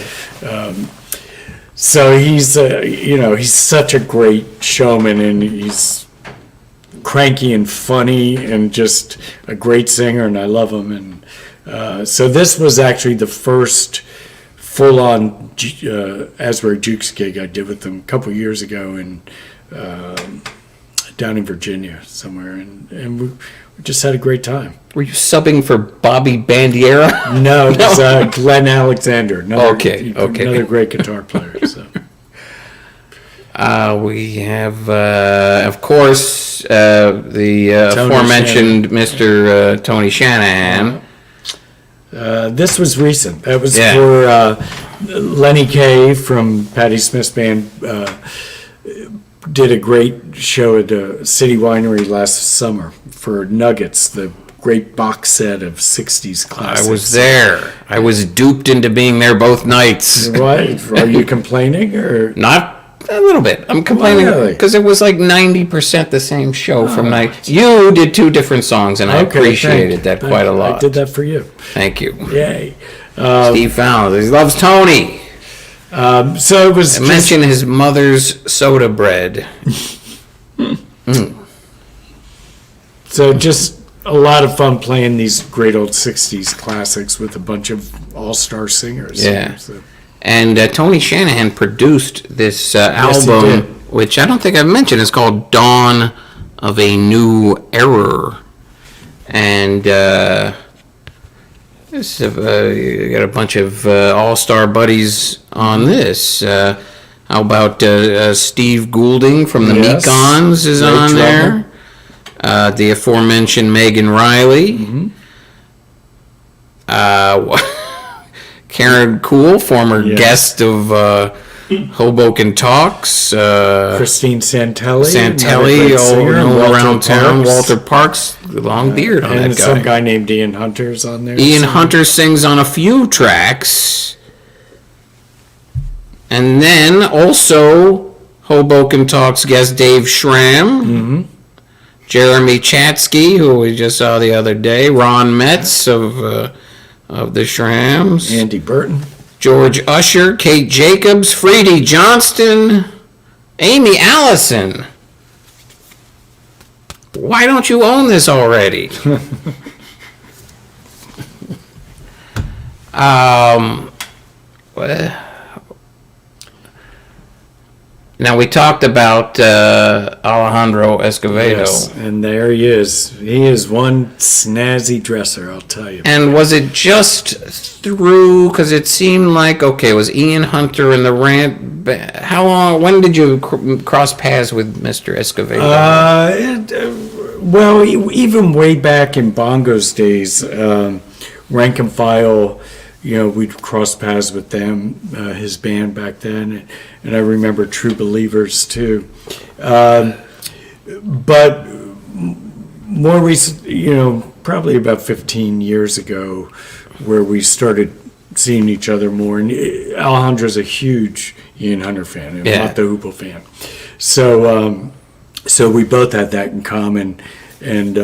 So he's, he's such a great showman, and he's cranky and funny and just a great singer, and I love him. And so this was actually the first full-on Asbury Jukes gig I did with them a couple years ago down in Virginia somewhere, and we just had a great time. Were you subbing for Bobby Bandiera? No, it was Glenn Alexander. Another great guitar player. So. We have, of course, the aforementioned Mr. Tony Shanahan. This was recent. That was for Lenny Kaye from Patti Smith's band. Did a great show at the City Winery last summer for Nuggets, the great box set of 60s classics. I was there. I was duped into being there both nights. What? Are you complaining? Or Not a little bit. I'm complaining because it was like 90% the same show from night. You did 2 different songs, and I appreciated that quite a lot. I did that for you. Thank you. Yay. Steve Fallon. He loves Tony. So it was. Mention his mother's soda bread. So just a lot of fun playing these great old 60s classics with a bunch of all-star singers. Yeah. So. And Tony Shanahan produced this Yes, he album, did. which I don't think I've mentioned. It's called Dawn of a New Era. And this you got a bunch of all-star buddies on this. How about Steve Goulding from the Yes. Mekons is Great on drummer. there. The aforementioned Megan Riley. Karen Kuhl, former guest of Hoboken Talks. Christine Santelli. Santelli, all around town. Parks. Walter Parks, the long beard on And that some guy. guy named Ian Hunter's on there. Ian Hunter sings on a few tracks. And then also Hoboken Talks guest Dave Schramm. Jeremy Chatsky, who we just saw the other day. Ron Metz of the Shrams. Andy Burton. George Usher, Kate Jacobs, Freddie Johnston, Amy Allison. Why don't you own this already? Now we talked about Alejandro Escovedo. Yes, and there he is. He is one snazzy dresser, I'll tell you. And was it just through, because it seemed like, okay, it was Ian Hunter and the Rant, how long, when did you cross paths with Mr. Escovedo? Well, even way back in Bongos days, Rank and File, we'd cross paths with them, his band back then, and I remember True Believers too. But more recent, probably about 15 years ago, where we started seeing each other more. And Alejandro's a huge Ian Hunter fan, and not the Hoople fan. So we both had that in common, and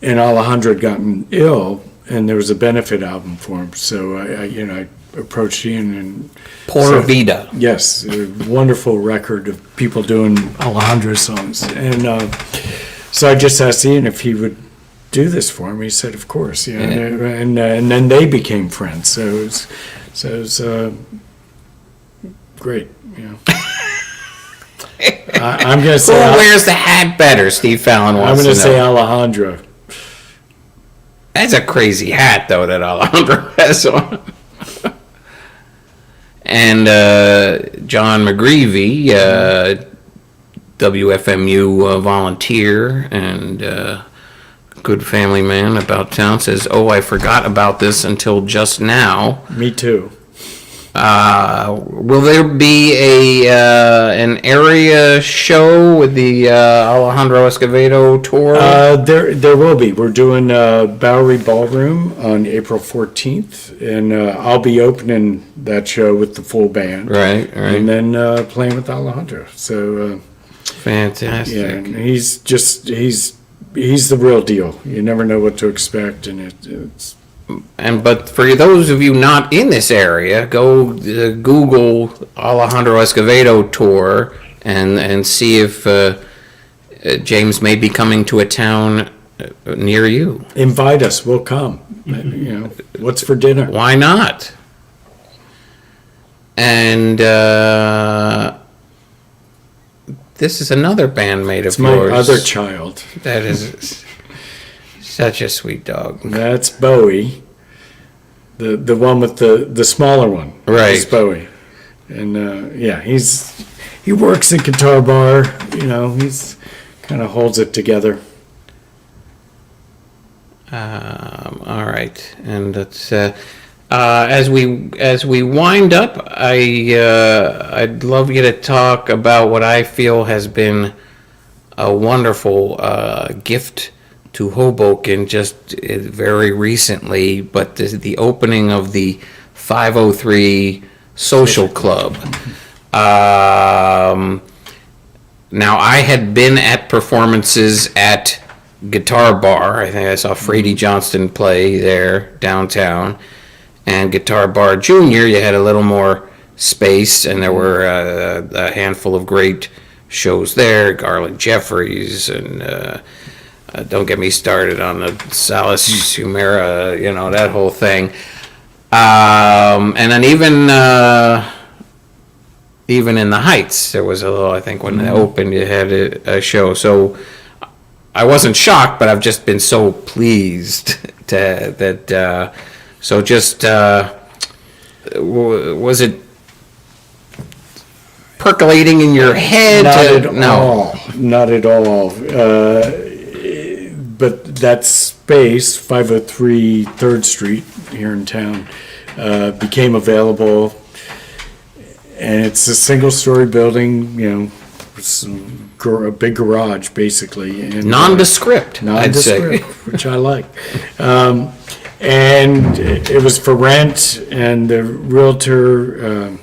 Alejandro had gotten ill, and there was a benefit album for him. So I approached Ian and Pura Vida. Yes, a wonderful record of people doing Alejandro songs, and so I just asked Ian if he would do this for me. He said, "Of course." And then they became friends. So it was great. I'm gonna say. Who wears the hat better? Steve Fallon wants I'm to gonna know. say Alejandro. That's a crazy hat, though, that Alejandro has on. And John McGreevy, WFMU volunteer and good family man about town, says, "Oh, I forgot about this until just now." Me too. Will there be an area show with the Alejandro Escovedo tour? There will be. We're doing Bowery Ballroom on April 14th, and I'll be opening that show with the full band. Right. And then playing with Alejandro. So Fantastic. yeah, and he's the real deal. You never know what to expect, and it's. But for those of you not in this area, go Google Alejandro Escovedo tour and see if James may be coming to a town near you. Invite us. We'll come. What's for dinner? Why not? And this is another bandmate of It's my yours. other child. That is such a sweet dog. That's Bowie. The one with the smaller one. Right. Is Bowie. And he works in Guitar Bar. He's kind of holds it together. All right, and that's as we wind up, I'd love you to talk about what I feel has been a wonderful gift to Hoboken just very recently, but the opening of the 503 Social Club. Now, I had been at performances at Guitar Bar. I think I saw Frady Johnston play there downtown. And Guitar Bar Junior, you had a little more space, and there were a handful of great shows there. Garland Jeffries, and don't get me started on the Salas Humera, that whole thing. And then even in the Heights, there was a little, I think when they opened, you had a show. So I wasn't shocked, but I've just been so pleased so just, was it percolating in your head? Not at all. But that space, 503 3rd Street here in town, became available. And it's a single-story building, it's a big garage, basically. And, Nondescript, I'd say. Which I like. And it was for rent, and the realtor,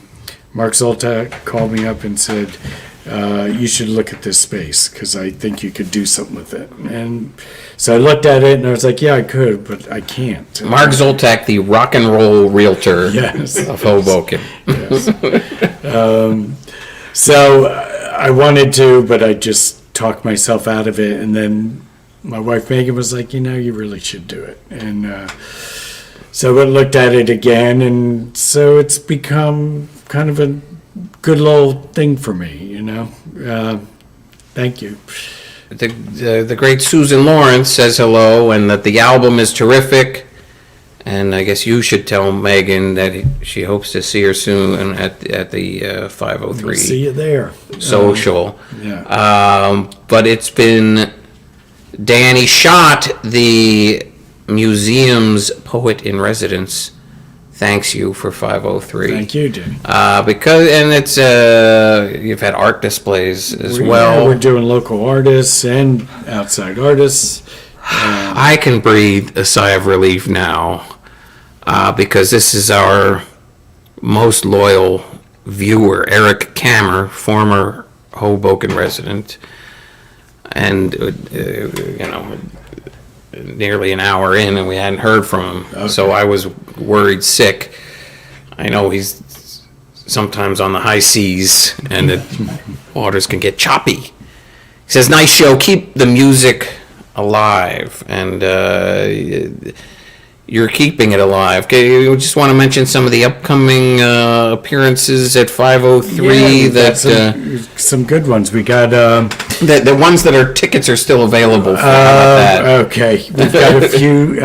Mark Zoltak, called me up and said, you should look at this space, because I think you could do something with it. And so I looked at it, and I was like, yeah, I could, but I can't. Mark Zoltak, the rock and roll realtor Yes. of Hoboken. Yes. So I wanted to, but I just talked myself out of it. And then my wife Megan was like, you really should do it. And so I looked at it again, and so it's become kind of a good little thing for me, Thank you. The great Susan Lawrence says hello, and that the album is terrific. And I guess you should tell Megan that she hopes to see her soon at the 503 We'll see you there. Social. Yeah. But it's been Danny Schott, the museum's poet in residence. Thanks you for 503. Thank you, Danny. Because it's you've had art displays as well. Yeah, we're doing local artists and outside artists. I can breathe a sigh of relief now because this is our most loyal viewer, Eric Kammer, former Hoboken resident, and nearly an hour in, and we hadn't heard from him. Okay. So I was worried sick. I know he's sometimes on the high seas, and the waters can get choppy. He says, "Nice show. Keep the music alive," and you're keeping it alive. Okay, you just want to mention some of the upcoming appearances at 503. Yeah, some good ones. We got the ones that are tickets are still available for. How about that? Okay, we've got a few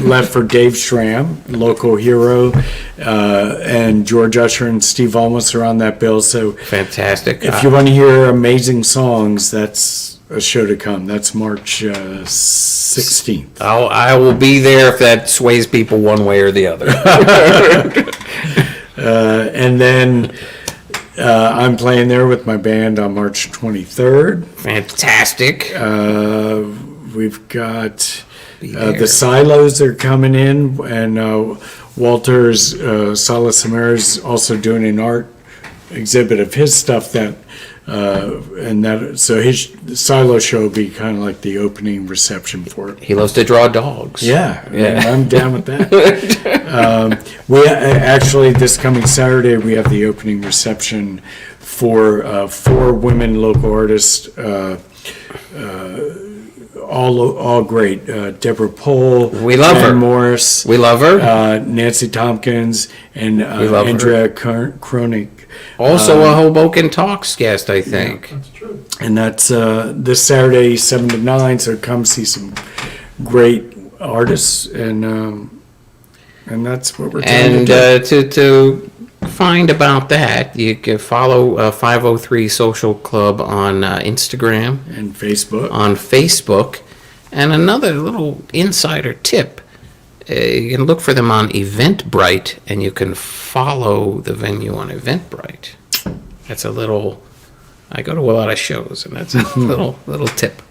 left for Dave Schramm, local hero, and George Usher and Steve Almus are on that bill. So fantastic. If you want to hear amazing songs, that's a show to come. That's March 16th. I will be there if that sways people one way or the other. And then I'm playing there with my band on March 23rd. Fantastic. We've got there. the Silos are coming in, and Walter's Salasamera's also doing an art exhibit of his stuff so his Silo show will be kind of like the opening reception for it. He loves to draw dogs. Yeah, Yeah. I'm down with that. We actually, this coming Saturday, we have the opening reception for 4 women local artists, all great. Deborah Pohl, We love Jen her. Morris, We love her. Nancy Tompkins, and love her. Andrea Kronig. Also a Hoboken Talks guest, I think. That's true. And that's this Saturday, 7 to 9. So come see some great artists, and that's what we're trying And to do. to find about that, you can follow 503 Social Club on Instagram, And Facebook. on Facebook. And another little insider tip, you can look for them on Eventbrite, and you can follow the venue on Eventbrite. That's a little, I go to a lot of shows, and that's a little tip.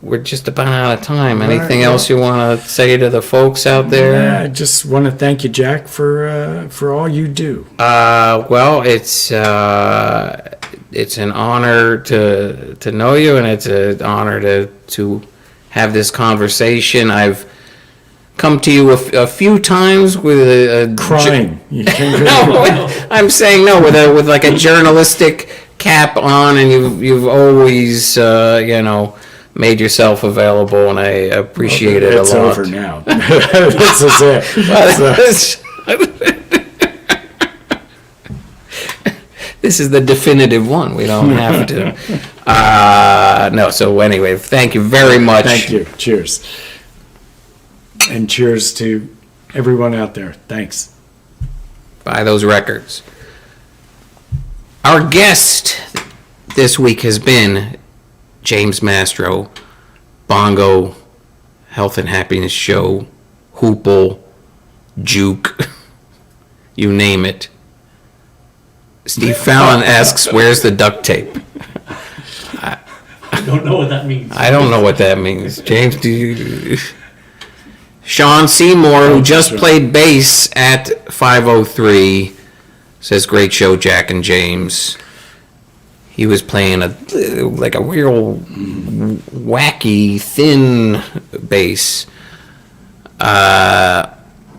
We're just about out of time. Anything else you want to say to the folks out there? Yeah, I just want to thank you, Jack, for all you do. Well, it's an honor to know you, and it's an honor to have this conversation. I've come to you a few times with a Crying. You can't No, I'm saying no with like a journalistic cap on, and you've always made yourself available, and I appreciate it a lot. It's over now. This is it. This is the definitive one. We don't have to. No. So anyway, thank you very much. Thank you. Cheers. And cheers to everyone out there. Thanks. Buy those records. Our guest this week has been James Mastro, Bongo, Health and Happiness Show, Hoople, Juke, you name it. Steve Fallon asks, where's the duct tape? I don't know what that means. I don't know what that means. James, do you... Sean Seymour, who just played bass at 503, says, great show, Jack and James. He was playing a real wacky, thin bass.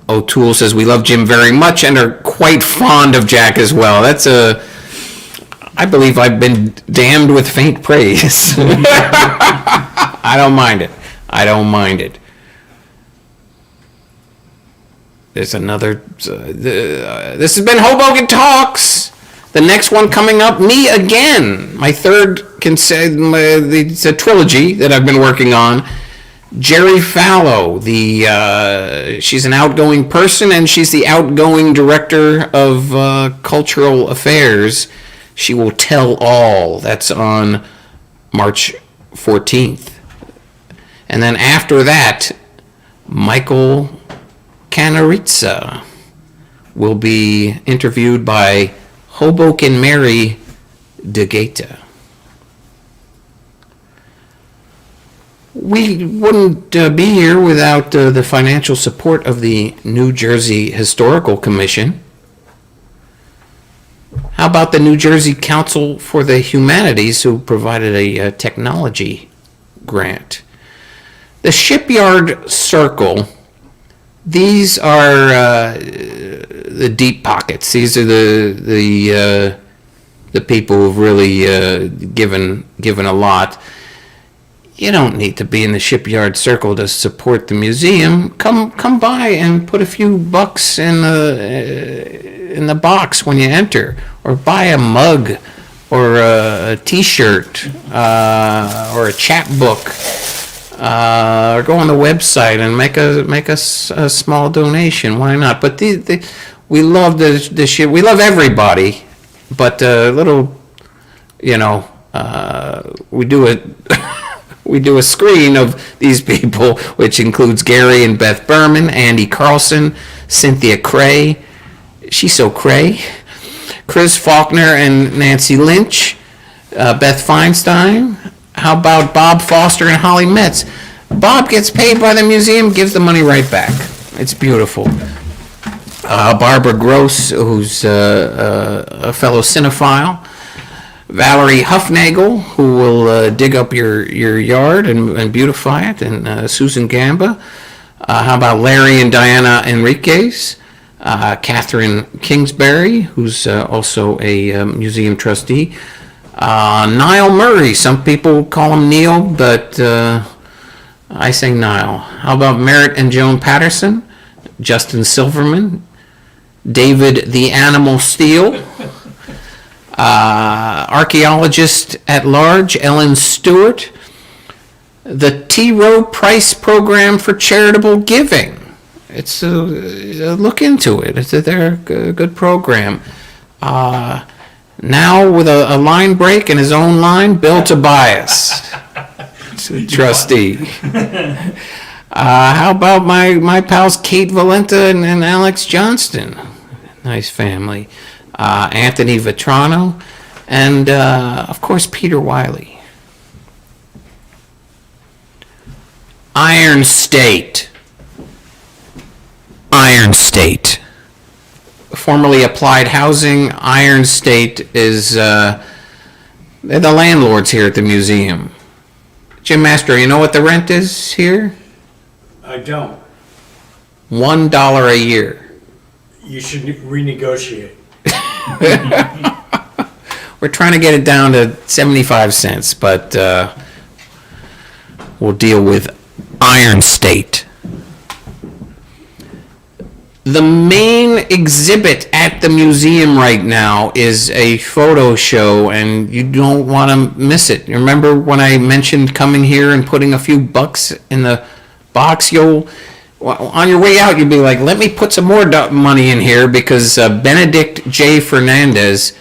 O'Toole says, we love Jim very much and are quite fond of Jack as well. I believe I've been damned with faint praise. I don't mind it. There's another, this has been Hoboken Talks. The next one coming up, me again. My third, it's a trilogy that I've been working on. Jerry Fallow, she's an outgoing person, and she's the outgoing director of cultural affairs. She will tell all. That's on March 14th. And then after that, Michael Canarizza will be interviewed by Hoboken Mary DeGata. We wouldn't be here without the financial support of the New Jersey Historical Commission. How about the New Jersey Council for the Humanities, who provided a technology grant? The Shipyard Circle, these are the deep pockets. These are the people who've really given a lot. You don't need to be in the Shipyard Circle to support the museum. Come by and put a few bucks in the box when you enter, or buy a mug, or a T-shirt, or a chapbook, or go on the website and make a small donation. Why not? But we love the shit. We love everybody, but little, we do it. we do a screen of these people, which includes Gary and Beth Berman, Andy Carlson, Cynthia Cray. She's so cray. Chris Faulkner and Nancy Lynch, Beth Feinstein. How about Bob Foster and Holly Metz? Bob gets paid by the museum, gives the money right back. It's beautiful. Barbara Gross, who's a fellow cinephile. Valerie Huffnagel, who will dig up your yard and beautify it. And Susan Gamba. How about Larry and Diana Enriquez? Catherine Kingsbury, who's also a museum trustee. Niall Murray, some people call him Neil, but I say Niall. How about Merritt and Joan Patterson? Justin Silverman? David the Animal Steele? Archaeologist at large, Ellen Stewart? The T. Rowe Price Program for Charitable Giving. It's look into it. They're a good program. Now with a line break in his own line, Bill Tobias, trustee. How about my pals Kate Valenta and Alex Johnston? Nice family. Anthony Vetrano, and of course Peter Wiley. Iron State. Formerly Applied Housing, Iron State is they're the landlords here at the museum. Jim Mastro, you know what the rent is here? I don't. $1 a year. You should renegotiate. We're trying to get it down to 75 cents, but we'll deal with Iron State. The main exhibit at the museum right now is a photo show, and you don't want to miss it. You remember when I mentioned coming here and putting a few bucks in the box? On your way out, you'll be like, let me put some more money in here, because Benedict J. Fernandez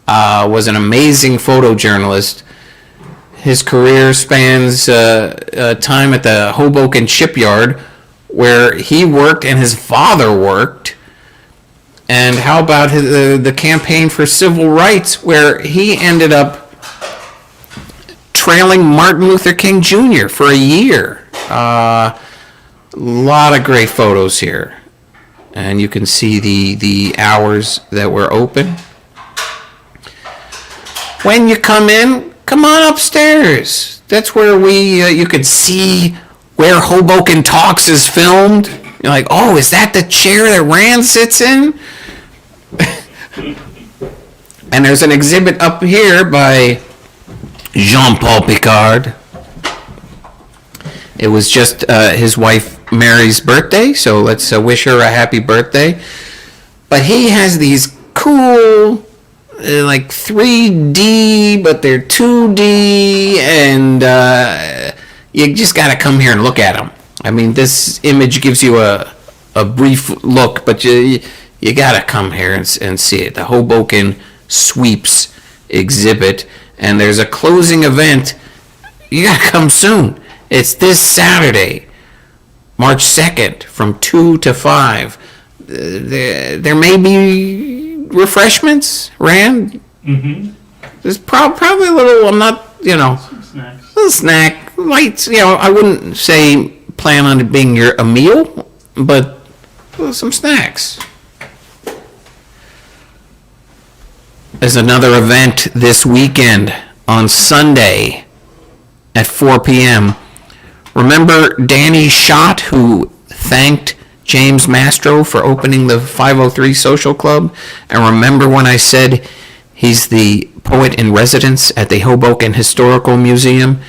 was an amazing photojournalist. His career spans time at the Hoboken shipyard, where he worked and his father worked. And how about the campaign for civil rights, where he ended up trailing Martin Luther King Jr. for a year. A lot of great photos here. And you can see the hours that were open. When you come in, come on upstairs. That's where you can see where Hoboken Talks is filmed. You're like, oh, is that the chair that Rand sits in? And there's an exhibit up here by Jean-Paul Picard. It was just his wife Mary's birthday, so let's wish her a happy birthday. But he has these cool, like 3D, but they're 2D, and you just got to come here and look at them. I mean, this image gives you a brief look, but you got to come here and see it. The Hoboken Sweeps exhibit, and there's a closing event. You got to come soon. It's this Saturday, March 2nd, from 2 to 5. There may be refreshments, Rand? Mm-hmm. There's probably a little, I'm not, Some snacks. Little snack, light, I wouldn't say plan on it being a meal, but some snacks. There's another event this weekend on Sunday at 4 p.m. Remember Danny Schott, who thanked James Mastro for opening the 503 Social Club? And remember when I said he's the poet in residence at the Hoboken Historical Museum?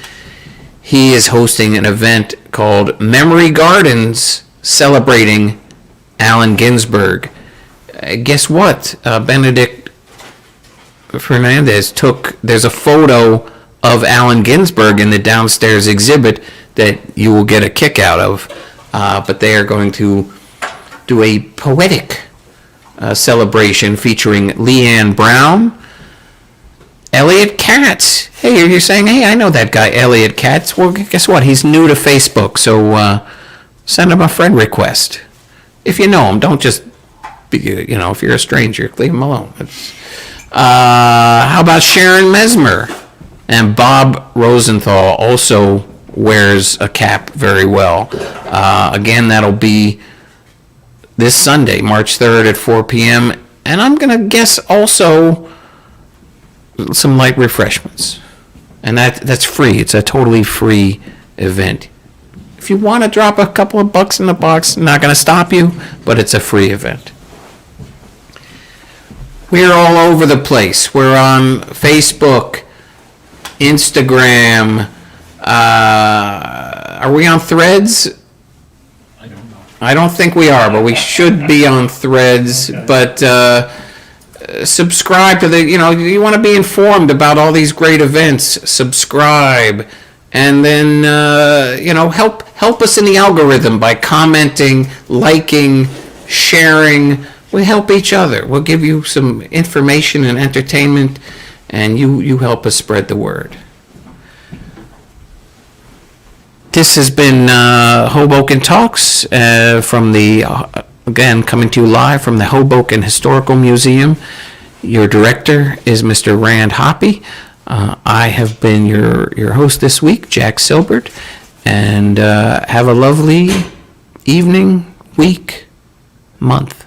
He is hosting an event called Memory Gardens, celebrating Allen Ginsberg. Guess what? Benedict Fernandez there's a photo of Allen Ginsberg in the downstairs exhibit that you will get a kick out of. But they are going to do a poetic celebration featuring Leanne Brown, Elliot Katz. Hey, you're saying, hey, I know that guy, Elliot Katz. Well, guess what? He's new to Facebook, so send him a friend request. If you know him, don't just, if you're a stranger, leave him alone. How about Sharon Mesmer? And Bob Rosenthal also wears a cap very well. Again, that'll be this Sunday, March 3rd at 4 p.m. And I'm going to guess also some light refreshments. And that's free. It's a totally free event. If you want to drop a couple of bucks in the box, I'm not going to stop you, but it's a free event. We're all over the place. We're on Facebook, Instagram. Are we on Threads? I don't know. I don't think we are, but we should be on Threads. Okay. But subscribe to you want to be informed about all these great events. Subscribe, and then help us in the algorithm by commenting, liking, sharing. We help each other. We'll give you some information and entertainment, and you help us spread the word. This has been Hoboken Talks from again, coming to you live from the Hoboken Historical Museum. Your director is Mr. Rand Hoppy. I have been your host this week, Jack Silbert, and have a lovely evening, week, month.